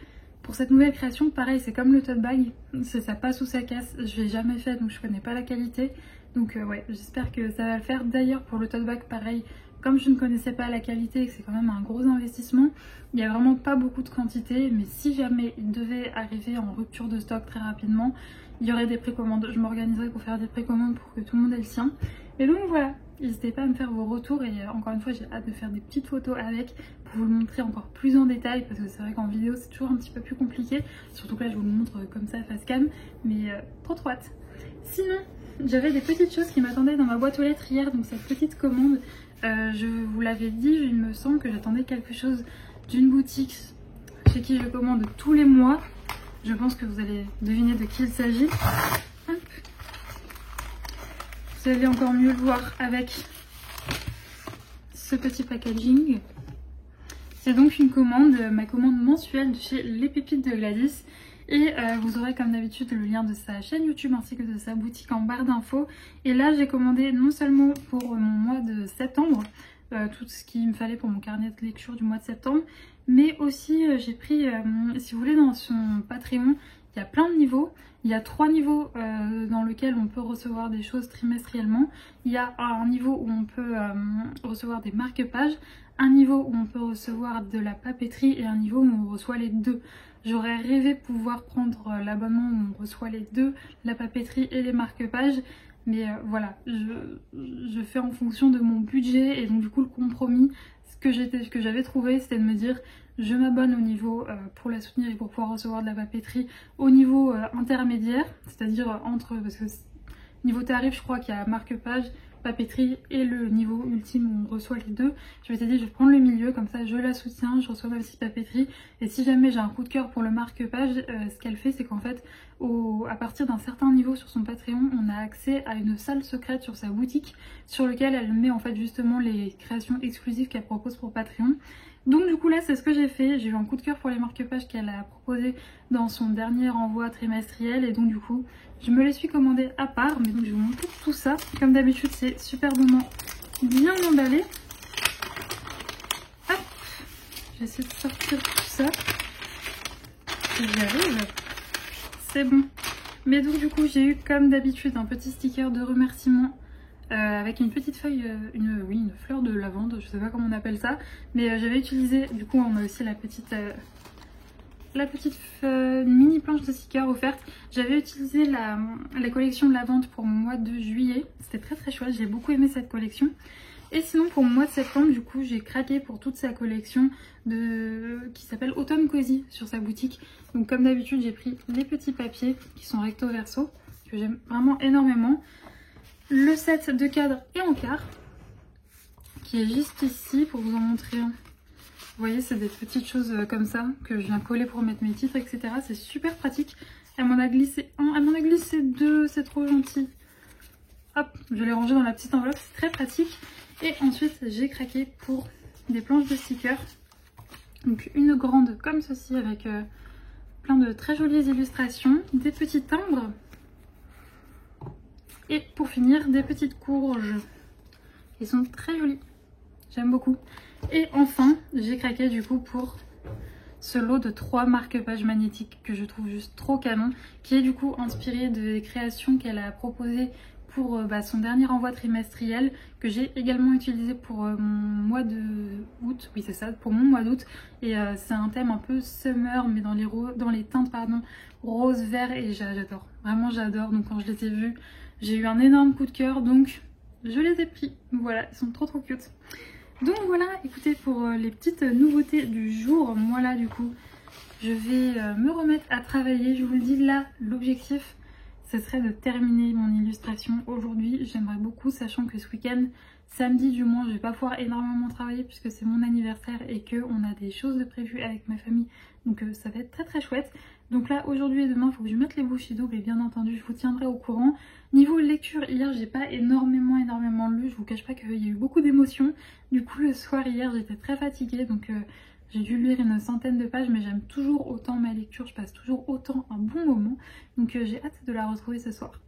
pour cette nouvelle création pareil c'est comme le tote bag, ça passe ou ça casse. Je l'ai jamais fait donc je connais pas la qualité, Donc ouais, j'espère que ça va le faire. D'ailleurs pour le tote bag pareil, comme je ne connaissais pas la qualité et que c'est quand même un gros investissement, il n'y a vraiment pas beaucoup de quantité, mais si jamais il devait arriver en rupture de stock très rapidement, il y aurait des précommandes. Je m'organiserai pour faire des précommandes pour que tout le monde ait le sien. Et donc voilà, n'hésitez pas à me faire vos retours et encore une fois j'ai hâte de faire des petites photos avec pour vous le montrer encore plus en détail parce que c'est vrai qu'en vidéo c'est toujours un petit peu plus compliqué, surtout que là je vous le montre comme ça face cam, mais trop hâte. Sinon j'avais des petites choses qui m'attendaient dans ma boîte aux lettres hier, donc cette petite commande, je vous l'avais dit, il me semble que j'attendais quelque chose d'une boutique chez qui je commande tous les mois. Je pense que vous allez deviner de qui il s'agit. Vous allez encore mieux le voir avec ce petit packaging. C'est donc une commande, ma commande mensuelle de chez Les Pépites de Gladys. Et vous aurez comme d'habitude le lien de sa chaîne YouTube ainsi que de sa boutique en barre d'infos. Et là j'ai commandé non seulement pour mon mois de septembre, tout ce qu'il me fallait pour mon carnet de lecture du mois de septembre, mais aussi j'ai pris, si vous voulez, dans son Patreon, il y a plein de niveaux. Il y a 3 niveaux dans lesquels on peut recevoir des choses trimestriellement. Il y a un niveau où on peut recevoir des marque-pages, un niveau où on peut recevoir de la papeterie et un niveau où on reçoit les deux. J'aurais rêvé de pouvoir prendre l'abonnement où on reçoit les deux, la papeterie et les marque-pages. Mais voilà, je fais en fonction de mon budget et donc du coup le compromis, ce que j'avais trouvé, c'était de me dire je m'abonne au niveau pour la soutenir et pour pouvoir recevoir de la papeterie au niveau intermédiaire, c'est-à-dire entre, parce que niveau tarif je crois qu'il y a marque-page, papeterie et le niveau ultime où on reçoit les deux. Je m'étais dit je vais prendre le milieu, comme ça je la soutiens, je reçois ma petite papeterie et si jamais j'ai un coup de cœur pour le marque-page, ce qu'elle fait c'est qu'en fait à partir d'un certain niveau sur son Patreon, on a accès à une salle secrète sur sa boutique sur laquelle elle met en fait justement les créations exclusives qu'elle propose pour Patreon. Donc du coup là c'est ce que j'ai fait, j'ai eu un coup de cœur pour les marque-pages qu'elle a proposé dans son dernier envoi trimestriel et donc du coup je me les suis commandées à part, mais donc je vais vous montrer tout ça. Comme d'habitude c'est superbement bien emballé. Hop, je vais essayer de sortir tout ça. Si j'y arrive, c'est bon. Mais donc du coup j'ai eu comme d'habitude un petit sticker de remerciement avec une petite feuille, une fleur de lavande, je sais pas comment on appelle ça, mais j'avais utilisé, du coup on a aussi la petite mini planche de stickers offerte. J'avais utilisé la collection de lavande pour mon mois de juillet, c'était très très chouette, j'ai beaucoup aimé cette collection. Et sinon pour mon mois de septembre, du coup j'ai craqué pour toute sa collection qui s'appelle Autumn Cozy sur sa boutique. Donc comme d'habitude j'ai pris les petits papiers qui sont recto verso, que j'aime vraiment énormément. Le set de cadre et encart qui est juste ici pour vous en montrer un. Vous voyez, c'est des petites choses comme ça que je viens coller pour mettre mes titres, etc. C'est super pratique. Elle m'en a glissé un, elle m'en a glissé deux, c'est trop gentil. Hop, je l'ai rangé dans la petite enveloppe, c'est très pratique. Et ensuite, j'ai craqué pour des planches de stickers. Donc une grande comme ceci avec plein de très jolies illustrations, des petits timbres. Et pour finir, des petites courges. Ils sont très jolis. J'aime beaucoup. Et enfin, j'ai craqué du coup pour ce lot de 3 marque-pages magnétiques que je trouve juste trop canon, qui est du coup inspiré des créations qu'elle a proposées pour son dernier envoi trimestriel, que j'ai également utilisé pour mon mois d'août. Oui, c'est ça, pour mon mois d'août. Et c'est un thème un peu summer, mais dans les teintes rose, vert, et j'adore. Vraiment, j'adore. Donc quand je les ai vus, j'ai eu un énorme coup de cœur, donc je les ai pris. Voilà, ils sont trop cute. Donc voilà, écoutez, pour les petites nouveautés du jour, moi là du coup, je vais me remettre à travailler. Je vous le dis là, l'objectif, ce serait de terminer mon illustration aujourd'hui. J'aimerais beaucoup, sachant que ce week-end, samedi du moins, je vais pas pouvoir énormément travailler puisque c'est mon anniversaire et qu'on a des choses de prévues avec ma famille. Donc ça va être très chouette. Donc là, aujourd'hui et demain, il faut que je mette les bougies doubles et bien entendu, je vous tiendrai au courant. Niveau lecture, hier, j'ai pas énormément lu. Je vous cache pas qu'il y a eu beaucoup d'émotions. Du coup, le soir, hier, j'étais très fatiguée. Donc j'ai dû lire une centaine de pages, mais j'aime toujours autant ma lecture. Je passe toujours autant un bon moment. Donc j'ai hâte de la retrouver ce soir.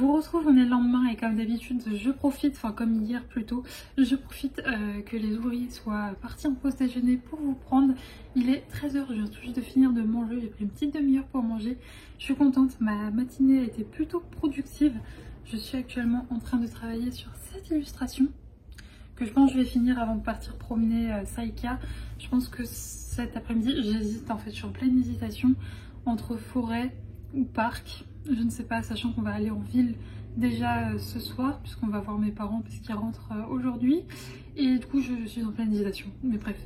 vous retrouve, on est le lendemain et comme d'habitude je profite, enfin comme hier plutôt, je profite que les ouvriers soient partis en pause déjeuner pour vous prendre. Il est 13h, je viens tout juste de finir de manger, j'ai pris une petite demi-heure pour manger. Je suis contente, ma matinée a été plutôt productive. Je suis actuellement en train de travailler sur cette illustration que je pense que je vais finir avant de partir promener Saïka. Je pense que cet après-midi, j'hésite en fait, je suis en pleine hésitation entre forêt ou parc. Je ne sais pas, sachant qu'on va aller en ville déjà ce soir, puisqu'on va voir mes parents puisqu'ils rentrent aujourd'hui. Et du coup, je suis en pleine hésitation. Mais bref,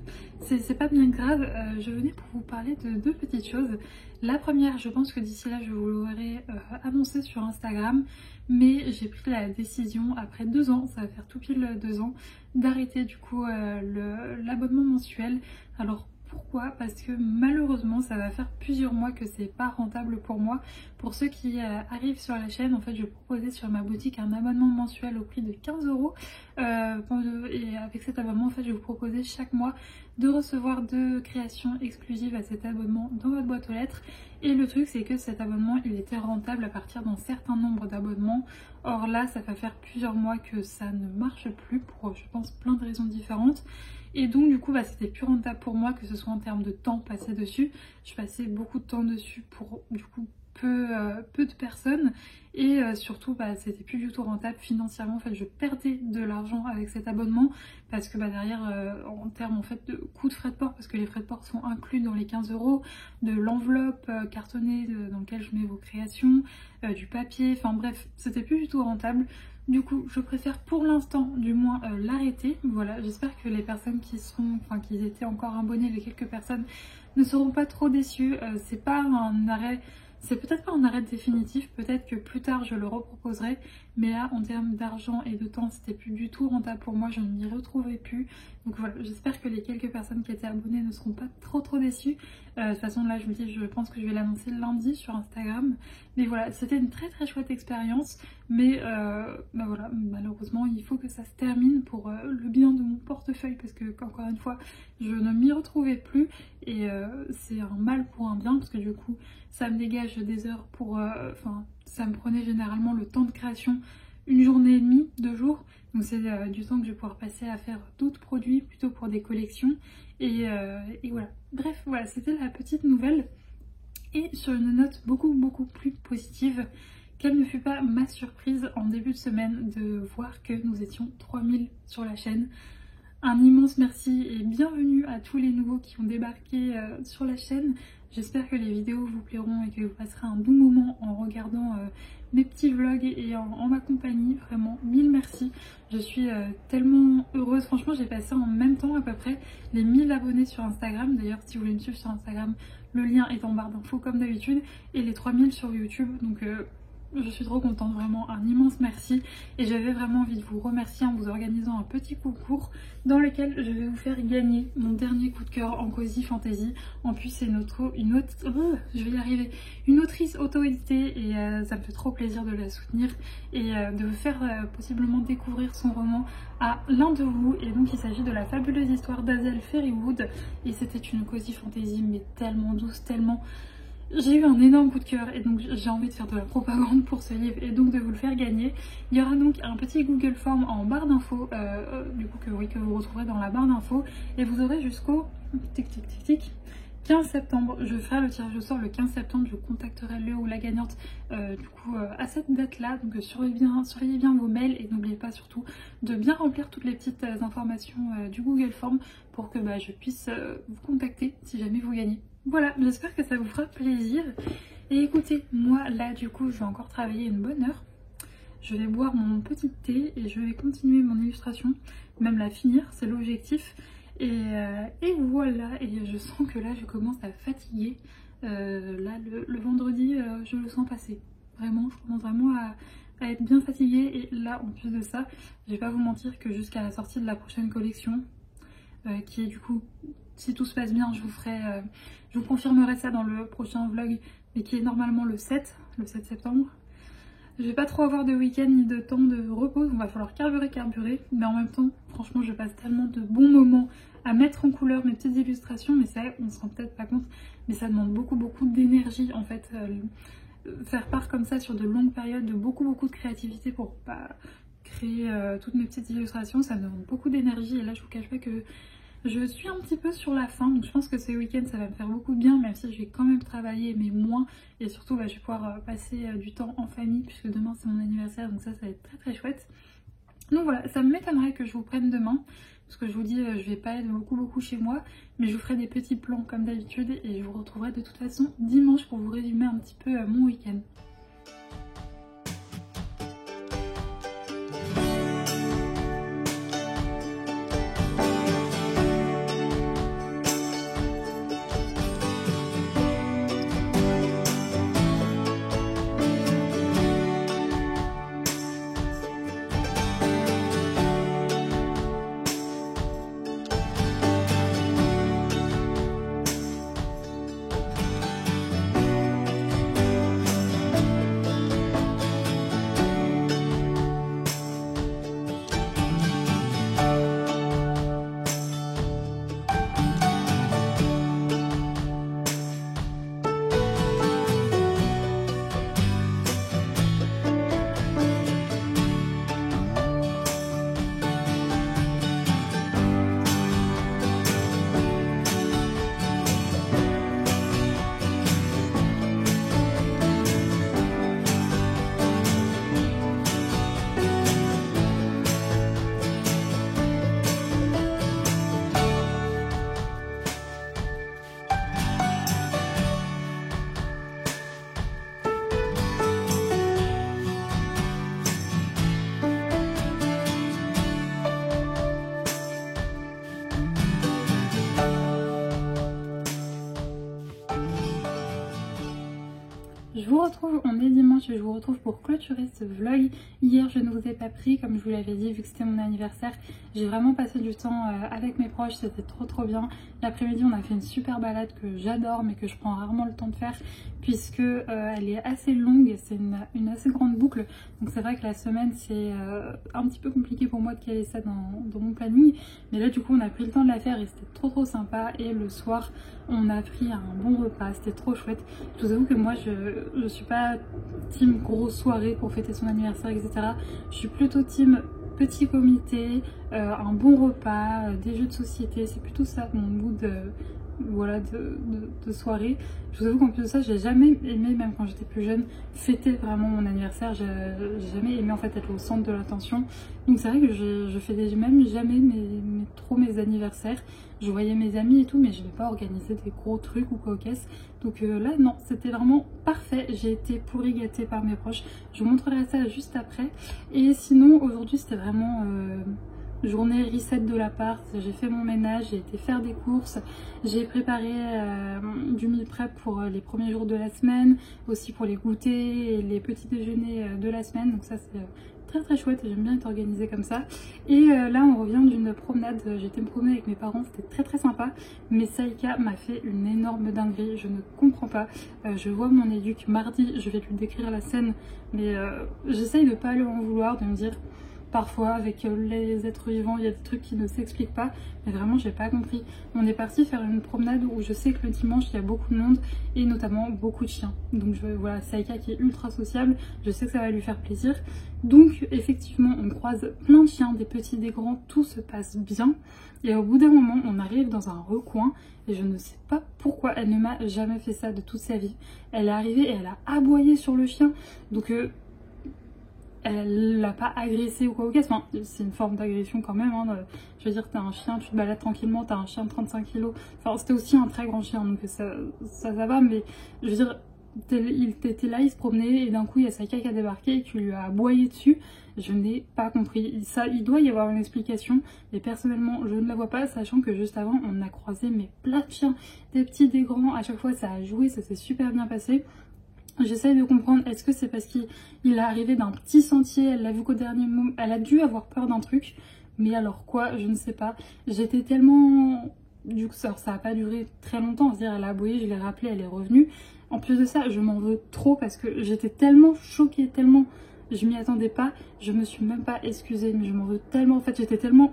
c'est pas bien grave. Je venais pour vous parler de deux petites choses. La première, je pense que d'ici là, je vous l'aurai annoncé sur Instagram. Mais j'ai pris la décision, après 2 ans, ça va faire tout pile 2 ans, d'arrêter du coup l'abonnement mensuel. Alors, pourquoi? Parce que malheureusement ça va faire plusieurs mois que c'est pas rentable pour moi. Pour ceux qui arrivent sur la chaîne, en fait je proposais sur ma boutique un abonnement mensuel au prix de 15 € et avec cet abonnement en fait je vous proposais chaque mois de recevoir 2 créations exclusives à cet abonnement dans votre boîte aux lettres. Et le truc c'est que cet abonnement il était rentable à partir d'un certain nombre d'abonnements. Or là ça va faire plusieurs mois que ça ne marche plus pour je pense plein de raisons différentes. Et donc du coup c'était plus rentable pour moi, que ce soit en termes de temps passé dessus. Je passais beaucoup de temps dessus pour du coup peu de personnes et surtout c'était plus du tout rentable financièrement. En fait je perdais de l'argent avec cet abonnement parce que derrière en termes en fait de coûts de frais de port, parce que les frais de port sont inclus dans les 15 €, de l'enveloppe cartonnée dans laquelle je mets vos créations, du papier, enfin bref c'était plus du tout rentable. Du coup, je préfère pour l'instant, du moins, l'arrêter. Voilà, j'espère que les personnes qui étaient encore abonnées, les quelques personnes, ne seront pas trop déçues. C'est pas un arrêt, c'est peut-être pas un arrêt définitif, peut-être que plus tard je le reproposerai. Mais là, en termes d'argent et de temps, c'était plus du tout rentable pour moi, je ne m'y retrouvais plus. Donc voilà, j'espère que les quelques personnes qui étaient abonnées ne seront pas trop déçues. De toute façon, là, je vous dis, je pense que je vais l'annoncer lundi sur Instagram. Mais voilà, c'était une très chouette expérience. Mais voilà, malheureusement, il faut que ça se termine pour le bien de mon portefeuille. Parce que, encore une fois, je ne m'y retrouvais plus. Et c'est un mal pour un bien, parce que du coup, ça me dégage des heures pour... ça me prenait généralement le temps de création, 1 journée et demie, 2 jours. Donc c'est du temps que je vais pouvoir passer à faire d'autres produits, plutôt pour des collections. Et voilà. Bref, voilà, c'était la petite nouvelle. Et sur une note beaucoup plus positive, quelle ne fut pas ma surprise en début de semaine de voir que nous étions 3000 sur la chaîne. Un immense merci et bienvenue à tous les nouveaux qui ont débarqué sur la chaîne. J'espère que les vidéos vous plairont et que vous passerez un bon moment en regardant mes petits vlogs et en ma compagnie. Vraiment, mille merci. Je suis tellement heureuse. Franchement, j'ai passé en même temps à peu près les 1000 abonnés sur Instagram. D'ailleurs, si vous voulez me suivre sur Instagram, le lien est en barre d'infos comme d'habitude. Et les 3000 sur YouTube. Donc... je suis trop contente, vraiment un immense merci. Et j'avais vraiment envie de vous remercier en vous organisant un petit concours dans lequel je vais vous faire gagner mon dernier coup de cœur en Cozy Fantasy. En plus c'est une autrice auto-éditée et ça me fait trop plaisir de la soutenir et de vous faire possiblement découvrir son roman à l'un de vous. Et donc il s'agit de la fabuleuse histoire d'Azel Fairywood. Et c'était une Cozy Fantasy mais tellement douce, tellement... J'ai eu un énorme coup de cœur et donc j'ai envie de faire de la propagande pour ce livre et donc de vous le faire gagner. Il y aura donc un petit Google Form en barre d'infos, du coup que vous retrouverez dans la barre d'infos, et vous aurez jusqu'au 15 septembre. Je ferai le tirage au sort le 15 septembre, je contacterai le ou la gagnante à cette date là. Donc surveillez bien vos mails et n'oubliez pas surtout de bien remplir toutes les petites informations du Google Form pour que je puisse vous contacter si jamais vous gagnez. Voilà, j'espère que ça vous fera plaisir. Et écoutez, moi là du coup je vais encore travailler une bonne heure. Je vais boire mon petit thé et je vais continuer mon illustration, même la finir, c'est l'objectif. Et voilà, et je sens que là je commence à fatiguer. Là le vendredi je le sens passer. Vraiment, je commence vraiment à être bien fatiguée. Et là en plus de ça, je vais pas vous mentir que jusqu'à la sortie de la prochaine collection, qui est du coup... Si tout se passe bien, je vous confirmerai ça dans le prochain vlog, mais qui est normalement le 7 septembre. Je vais pas trop avoir de week-end ni de temps de repos, donc il va falloir carburer. Mais en même temps, franchement, je passe tellement de bons moments à mettre en couleur mes petites illustrations. Mais c'est vrai, on se rend peut-être pas compte, mais ça demande beaucoup d'énergie en fait. faire part comme ça sur de longues périodes de beaucoup de créativité pour créer toutes mes petites illustrations, ça me demande beaucoup d'énergie et là je vous cache pas que je suis un petit peu sur la fin, donc je pense que ce week-end ça va me faire beaucoup de bien, même si je vais quand même travailler mais moins, et surtout je vais pouvoir passer du temps en famille puisque demain c'est mon anniversaire, donc ça va être très chouette. Donc voilà, ça m'étonnerait que je vous prenne demain, parce que je vous dis je vais pas être beaucoup chez moi, mais je vous ferai des petits plans comme d'habitude et je vous retrouverai de toute façon dimanche pour vous résumer un petit peu mon week-end. Je vous retrouve, on est dimanche et je vous retrouve pour clôturer ce vlog. Hier je ne vous ai pas pris comme je vous l'avais dit vu que c'était mon anniversaire. J'ai vraiment passé du temps avec mes proches, c'était trop bien. L'après-midi on a fait une super balade que j'adore mais que je prends rarement le temps de faire puisque elle est assez longue, c'est une assez grande boucle. Donc c'est vrai que la semaine c'est un petit peu compliqué pour moi de caler ça dans mon planning. Mais là du coup on a pris le temps de la faire et c'était trop sympa. Et le soir on a pris un bon repas, c'était trop chouette. Je vous avoue que moi je suis pas team grosse soirée pour fêter son anniversaire etc. Je suis plutôt team petit comité, un bon repas, des jeux de société, c'est plutôt ça mon mood voilà, de soirée. Je vous avoue qu'en plus de ça j'ai jamais aimé, même quand j'étais plus jeune, fêter vraiment mon anniversaire. J'ai jamais aimé en fait être au centre de l'attention. Donc c'est vrai que je fais même jamais trop mes anniversaires. Je voyais mes amis et tout mais je vais pas organiser des gros trucs ou quoi au caisse. Donc là non, c'était vraiment parfait. J'ai été pourri gâtée par mes proches. Je vous montrerai ça juste après. Et sinon aujourd'hui c'était vraiment journée reset de l'appart, j'ai fait mon ménage, j'ai été faire des courses, j'ai préparé du meal prep pour les premiers jours de la semaine, aussi pour les goûters et les petits déjeuners de la semaine, donc ça c'est très chouette, j'aime bien être organisée comme ça. Et là on revient d'une promenade, j'ai été me promener avec mes parents, c'était très sympa, mais Saïka m'a fait une énorme dinguerie, je ne comprends pas. Je vois mon éduc mardi, je vais lui décrire la scène, mais j'essaye de pas lui en vouloir, de me dire parfois avec les êtres vivants il y a des trucs qui ne s'expliquent pas, mais vraiment j'ai pas compris. On est parti faire une promenade où je sais que le dimanche il y a beaucoup de monde et notamment beaucoup de chiens, donc voilà, Saïka qui est ultra sociable, je sais que ça va lui faire plaisir. Donc effectivement on croise plein de chiens, des petits, des grands, tout se passe bien et au bout d'un moment on arrive dans un recoin et je ne sais pas pourquoi elle ne m'a jamais fait ça de toute sa vie. Elle est arrivée et elle a aboyé sur le chien, donc elle l'a pas agressé ou quoi au caisse, enfin, c'est une forme d'agression quand même, hein. Je veux dire, t'as un chien, tu te balades tranquillement, t'as un chien de 35 kilos, enfin c'était aussi un très grand chien donc ça va, mais je veux dire, il était là, il se promenait et d'un coup il y a Saïka qui a débarqué et qui lui a aboyé dessus. Je n'ai pas compris, ça, il doit y avoir une explication mais personnellement je ne la vois pas, sachant que juste avant on a croisé mais plein de chiens, des petits, des grands, à chaque fois ça a joué, ça s'est super bien passé. J'essaye de comprendre, est-ce que c'est parce qu'il est arrivé d'un petit sentier, elle l'a vu qu'au dernier moment, elle a dû avoir peur d'un truc, mais alors quoi, je ne sais pas. J'étais tellement... Du coup, ça n'a pas duré très longtemps, c'est-à-dire elle a aboyé, je l'ai rappelé, elle est revenue. En plus de ça, je m'en veux trop parce que j'étais tellement choquée, tellement... Je m'y attendais pas, je me suis même pas excusée, mais je m'en veux tellement, en fait j'étais tellement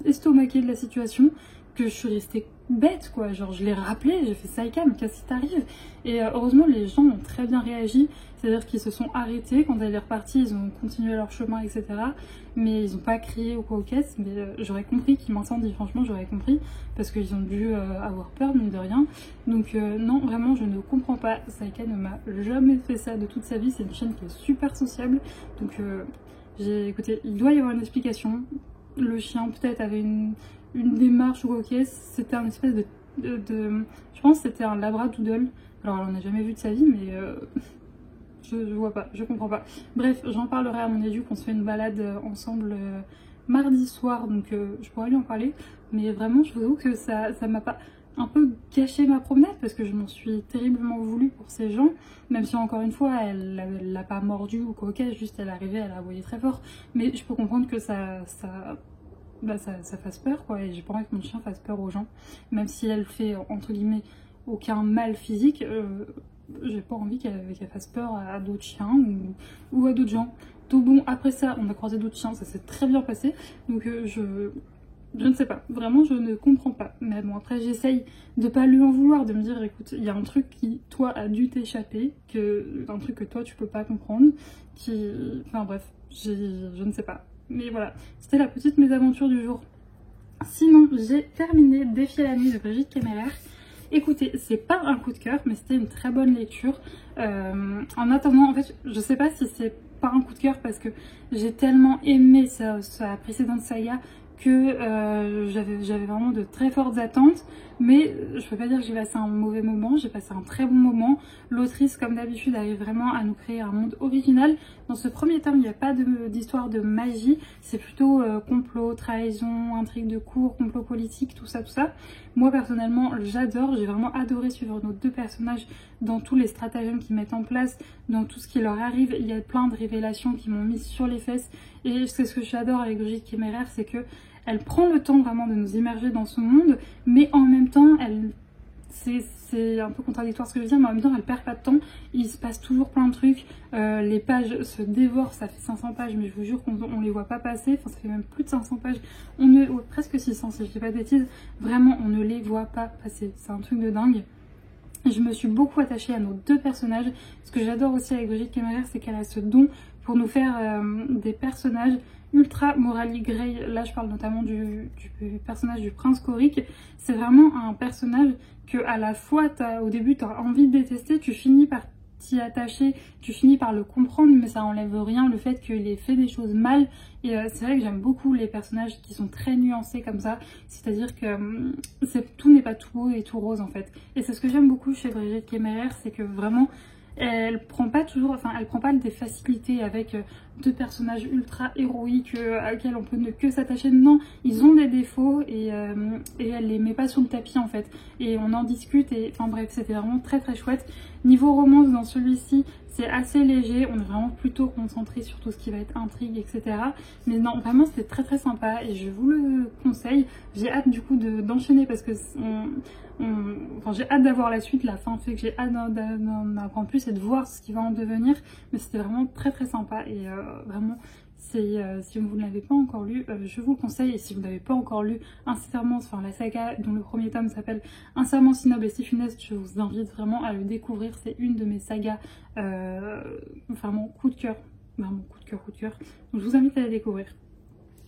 estomaquée de la situation que je suis restée bête quoi, genre je l'ai rappelé, j'ai fait Saïka, mais qu'est-ce qui t'arrive? Et heureusement les gens ont très bien réagi, c'est-à-dire qu'ils se sont arrêtés quand elle est repartie, ils ont continué leur chemin, etc. Mais ils ont pas crié ou quoi aux caisses, mais j'aurais compris qu'ils m'incendient, franchement j'aurais compris, parce qu'ils ont dû avoir peur mine de rien. Donc non, vraiment je ne comprends pas, Saïka ne m'a jamais fait ça de toute sa vie, c'est une chaîne qui est super sociable, donc écoutez, il doit y avoir une explication. Le chien peut-être avait une démarche ou quoi, ok, c'était un espèce je pense que c'était un labradoodle. Alors on n'a jamais vu de sa vie, mais je vois pas, je comprends pas. Bref, j'en parlerai à mon éduc, on se fait une balade ensemble mardi soir, donc je pourrais lui en parler. Mais vraiment, je vous avoue que ça m'a pas un peu gâché ma promenade, parce que je m'en suis terriblement voulu pour ces gens, même si encore une fois, elle l'a pas mordu ou quoi, ok, juste elle arrivait, elle a aboyé très fort. Mais je peux comprendre que ça fasse peur quoi, et j'ai pas envie que mon chien fasse peur aux gens, même si elle fait entre guillemets aucun mal physique, j'ai pas envie qu'elle fasse peur à d'autres chiens ou à d'autres gens. Donc bon, après ça on a croisé d'autres chiens, ça s'est très bien passé, donc je ne sais pas, vraiment je ne comprends pas. Mais bon, après j'essaye de pas lui en vouloir, de me dire écoute, il y a un truc qui toi a dû t'échapper, un truc que toi tu peux pas comprendre, enfin bref, je ne sais pas. Mais voilà, c'était la petite mésaventure du jour. Sinon, j'ai terminé Défier la nuit de Brigitte Kéméraire. Écoutez, c'est pas un coup de cœur, mais c'était une très bonne lecture. En attendant, en fait, je sais pas si c'est pas un coup de cœur parce que j'ai tellement aimé sa précédente saga que j'avais vraiment de très fortes attentes, mais je peux pas dire que j'ai passé un mauvais moment, j'ai passé un très bon moment. L'autrice, comme d'habitude, arrive vraiment à nous créer un monde original. Dans ce premier tome, il n'y a pas d'histoire de magie, c'est plutôt complot, trahison, intrigue de cour, complot politique, tout ça, tout ça. Moi personnellement, j'adore, j'ai vraiment adoré suivre nos deux personnages dans tous les stratagèmes qu'ils mettent en place, dans tout ce qui leur arrive. Il y a plein de révélations qui m'ont mis sur les fesses, et c'est ce que j'adore avec Brigitte Kéméraire, c'est que elle prend le temps vraiment de nous immerger dans son monde, mais en même temps, c'est un peu contradictoire ce que je veux dire, mais en même temps elle perd pas de temps, il se passe toujours plein de trucs, les pages se dévorent, ça fait 500 pages, mais je vous jure qu'on les voit pas passer, enfin ça fait même plus de 500 pages, presque 600 si je dis pas de bêtises, vraiment on ne les voit pas passer, c'est un truc de dingue. Je me suis beaucoup attachée à nos deux personnages. Ce que j'adore aussi avec Brigitte Kéméraire, c'est qu'elle a ce don pour nous faire des personnages ultra morally grey. Là, je parle notamment du personnage du prince Korik. C'est vraiment un personnage que à la fois, au début, tu as envie de détester, tu finis par t'y attacher, tu finis par le comprendre, mais ça enlève rien le fait qu'il ait fait des choses mal. Et c'est vrai que j'aime beaucoup les personnages qui sont très nuancés comme ça, c'est-à-dire que tout n'est pas tout beau et tout rose en fait. Et c'est ce que j'aime beaucoup chez Brigitte Kéméraire, c'est que vraiment elle prend pas des facilités avec deux personnages ultra héroïques auxquels on peut ne que s'attacher. Non, ils ont des défauts et elle les met pas sur le tapis en fait. Et on en discute et enfin bref, c'était vraiment très très chouette. Niveau romance dans celui-ci, c'est assez léger, on est vraiment plutôt concentré sur tout ce qui va être intrigue, etc. Mais non, vraiment c'était très très sympa et je vous le conseille. J'ai hâte du coup d'enchaîner parce que j'ai hâte d'avoir la suite, la fin fait que j'ai hâte d'en apprendre plus et de voir ce qui va en devenir. Mais c'était vraiment très très sympa et vraiment, si vous ne l'avez pas encore lu, je vous le conseille. Et si vous n'avez pas encore lu Un serment, enfin la saga dont le premier tome s'appelle Un serment si noble et si funeste, je vous invite vraiment à le découvrir. C'est une de mes sagas vraiment coup de cœur, vraiment coup de cœur. Donc je vous invite à la découvrir.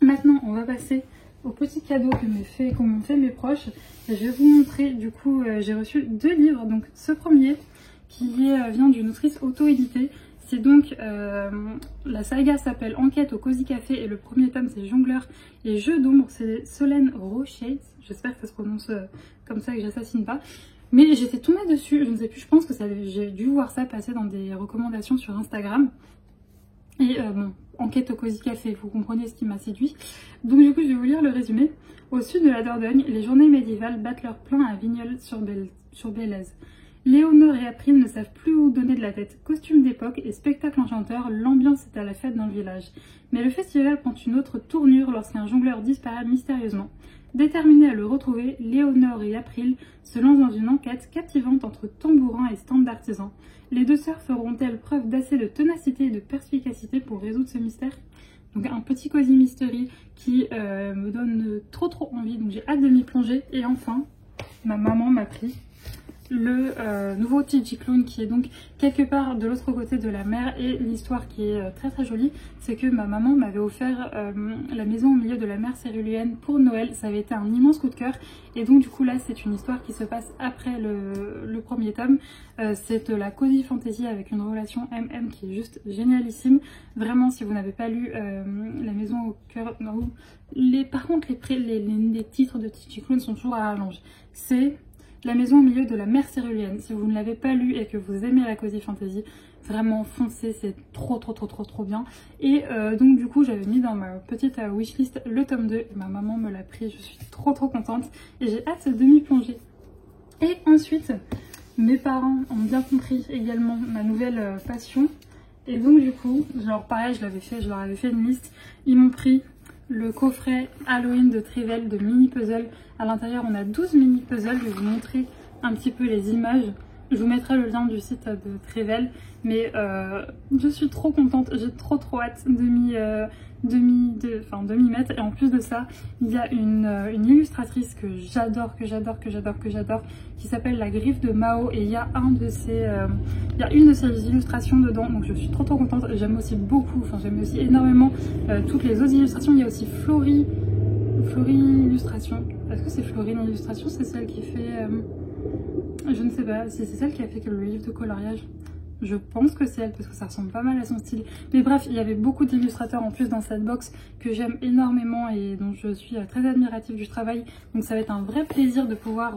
Maintenant, on va passer au petit cadeau que m'ont fait mes proches. Et je vais vous montrer, du coup, j'ai reçu 2 livres. Donc ce premier qui vient d'une autrice auto-éditée. C'est donc, la saga s'appelle Enquête au Cozy Café et le premier tome c'est Jongleur et Jeux d'ombre, c'est Solène Rochates. J'espère que ça se prononce comme ça et que j'assassine pas. Mais j'étais tombée dessus, je ne sais plus, je pense que j'ai dû voir ça passer dans des recommandations sur Instagram. Et bon, Enquête au Cozy Café, vous comprenez ce qui m'a séduit. Donc du coup je vais vous lire le résumé. Au sud de la Dordogne, les journées médiévales battent leur plein à Vignoles-sur-Bèlèze. Léonore et April ne savent plus où donner de la tête. Costume d'époque et spectacle enchanteur, l'ambiance est à la fête dans le village. Mais le festival prend une autre tournure lorsqu'un jongleur disparaît mystérieusement. Déterminés à le retrouver, Léonore et April se lancent dans une enquête captivante entre tambourins et stands d'artisans. Les deux sœurs feront-elles preuve d'assez de ténacité et de perspicacité pour résoudre ce mystère? Donc un petit cozy mystery qui me donne trop envie, donc j'ai hâte de m'y plonger. Et enfin, ma maman m'a pris le nouveau TG Clown qui est donc quelque part de l'autre côté de la mer. Et l'histoire qui est très jolie, c'est que ma maman m'avait offert la maison au milieu de la mer céruléenne pour Noël. Ça avait été un immense coup de cœur, et donc du coup là c'est une histoire qui se passe après le premier tome. C'est de la cozy fantasy avec une relation MM qui est juste génialissime. Vraiment, si vous n'avez pas lu la maison au cœur, non, par contre les titres de TG Clown sont toujours à rallonge. C'est La maison au milieu de la mer céruléenne. Si vous ne l'avez pas lu et que vous aimez la cozy fantasy, vraiment foncez, c'est trop bien. Et donc du coup j'avais mis dans ma petite wishlist le tome 2 et ma maman me l'a pris, je suis trop contente et j'ai hâte de m'y plonger. Et ensuite, mes parents ont bien compris également ma nouvelle passion, et donc du coup, genre pareil, je leur avais fait une liste. Ils m'ont pris le coffret Halloween de Trevel de mini puzzle. À l'intérieur on a 12 mini puzzles, je vais vous montrer un petit peu les images. Je vous mettrai le lien du site de Trevel, mais je suis trop contente, j'ai trop hâte de m'y mettre. Et en plus de ça, il y a une illustratrice que j'adore, qui s'appelle La Griffe de Mao, et il y a une de ses illustrations dedans, donc je suis trop contente. J'aime aussi beaucoup, j'aime aussi énormément toutes les autres illustrations. Il y a aussi Florie Illustration. Est-ce que c'est Florine Illustration? C'est celle qui fait... je ne sais pas si c'est celle qui a fait que le livre de coloriage. Je pense que c'est elle parce que ça ressemble pas mal à son style. Mais bref, il y avait beaucoup d'illustrateurs en plus dans cette box que j'aime énormément et dont je suis très admirative du travail. Donc ça va être un vrai plaisir de pouvoir...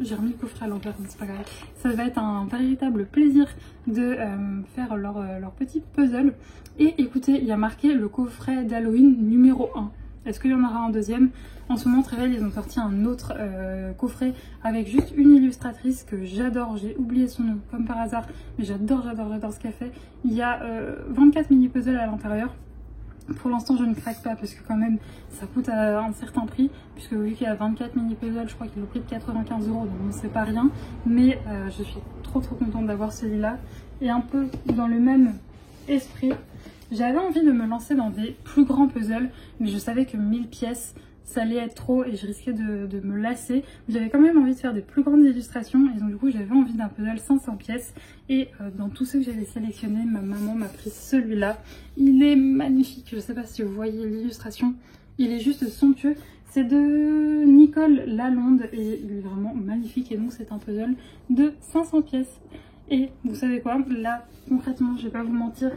j'ai remis le coffret à l'envers, mais c'est pas grave. Ça va être un véritable plaisir de faire leur petit puzzle. Et écoutez, il y a marqué le coffret d'Halloween numéro 1. Est-ce qu'il y en aura un deuxième? En ce moment, Trevel, ils ont sorti un autre coffret avec juste une illustratrice que j'adore. J'ai oublié son nom, comme par hasard, mais j'adore ce qu'elle fait. Il y a 24 mini-puzzles à l'intérieur. Pour l'instant, je ne craque pas parce que quand même, ça coûte à un certain prix. Puisque vu qu'il y a 24 mini-puzzles, je crois qu'il est au prix de 95 €, donc c'est pas rien. Mais je suis trop contente d'avoir celui-là. Et un peu dans le même esprit, j'avais envie de me lancer dans des plus grands puzzles, mais je savais que 1000 pièces, ça allait être trop et je risquais de me lasser. J'avais quand même envie de faire des plus grandes illustrations, et donc du coup j'avais envie d'un puzzle 500 pièces. Et dans tous ceux que j'avais sélectionnés, ma maman m'a pris celui-là. Il est magnifique, je ne sais pas si vous voyez l'illustration, il est juste somptueux. C'est de Nicole Lalonde et il est vraiment magnifique, et donc c'est un puzzle de 500 pièces. Et vous savez quoi, là concrètement, je vais pas vous mentir,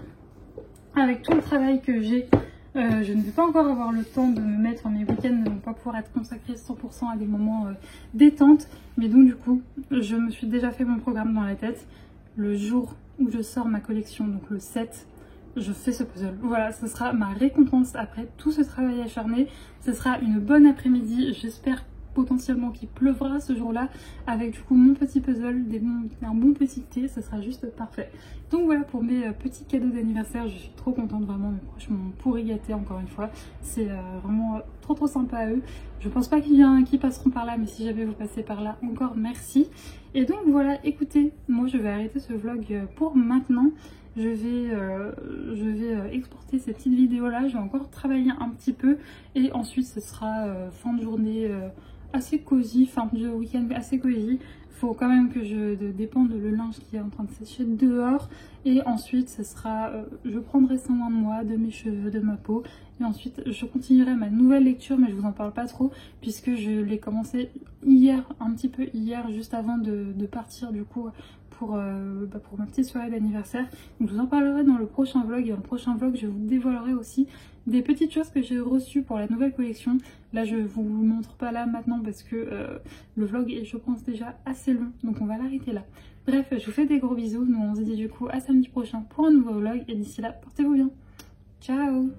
avec tout le travail que j'ai, je ne vais pas encore avoir le temps de me mettre, mes week-ends ne vont pas pouvoir être consacrés 100% à des moments détente. Mais donc du coup, je me suis déjà fait mon programme dans la tête. Le jour où je sors ma collection, donc le 7, je fais ce puzzle. Voilà, ce sera ma récompense après tout ce travail acharné. Ce sera une bonne après-midi, j'espère potentiellement qu'il pleuvra ce jour-là, avec du coup mon petit puzzle, un bon petit thé, ça sera juste parfait. Donc voilà pour mes petits cadeaux d'anniversaire, je suis trop contente, vraiment, mes proches m'ont pourri gâté encore une fois, c'est vraiment trop sympa à eux. Je pense pas qu'il y en a qui passeront par là, mais si jamais vous passez par là, encore merci. Et donc voilà, écoutez, moi je vais arrêter ce vlog pour maintenant. Je vais exporter ces petites vidéos là, je vais encore travailler un petit peu et ensuite ce sera fin de journée assez cosy, fin de week-end assez cosy. Faut quand même que je dépende le linge qui est en train de sécher dehors, et ensuite ce sera je prendrai soin de moi, de mes cheveux, de ma peau, et ensuite je continuerai ma nouvelle lecture, mais je vous en parle pas trop puisque je l'ai commencé hier, un petit peu hier, juste avant de partir du coup pour ma petite soirée d'anniversaire. Donc je vous en parlerai dans le prochain vlog, et dans le prochain vlog je vous dévoilerai aussi des petites choses que j'ai reçues pour la nouvelle collection. Là je vous montre pas là maintenant parce que le vlog est, je pense, déjà assez long, donc on va l'arrêter là. Bref, je vous fais des gros bisous, nous on se dit du coup à samedi prochain pour un nouveau vlog, et d'ici là portez-vous bien, ciao.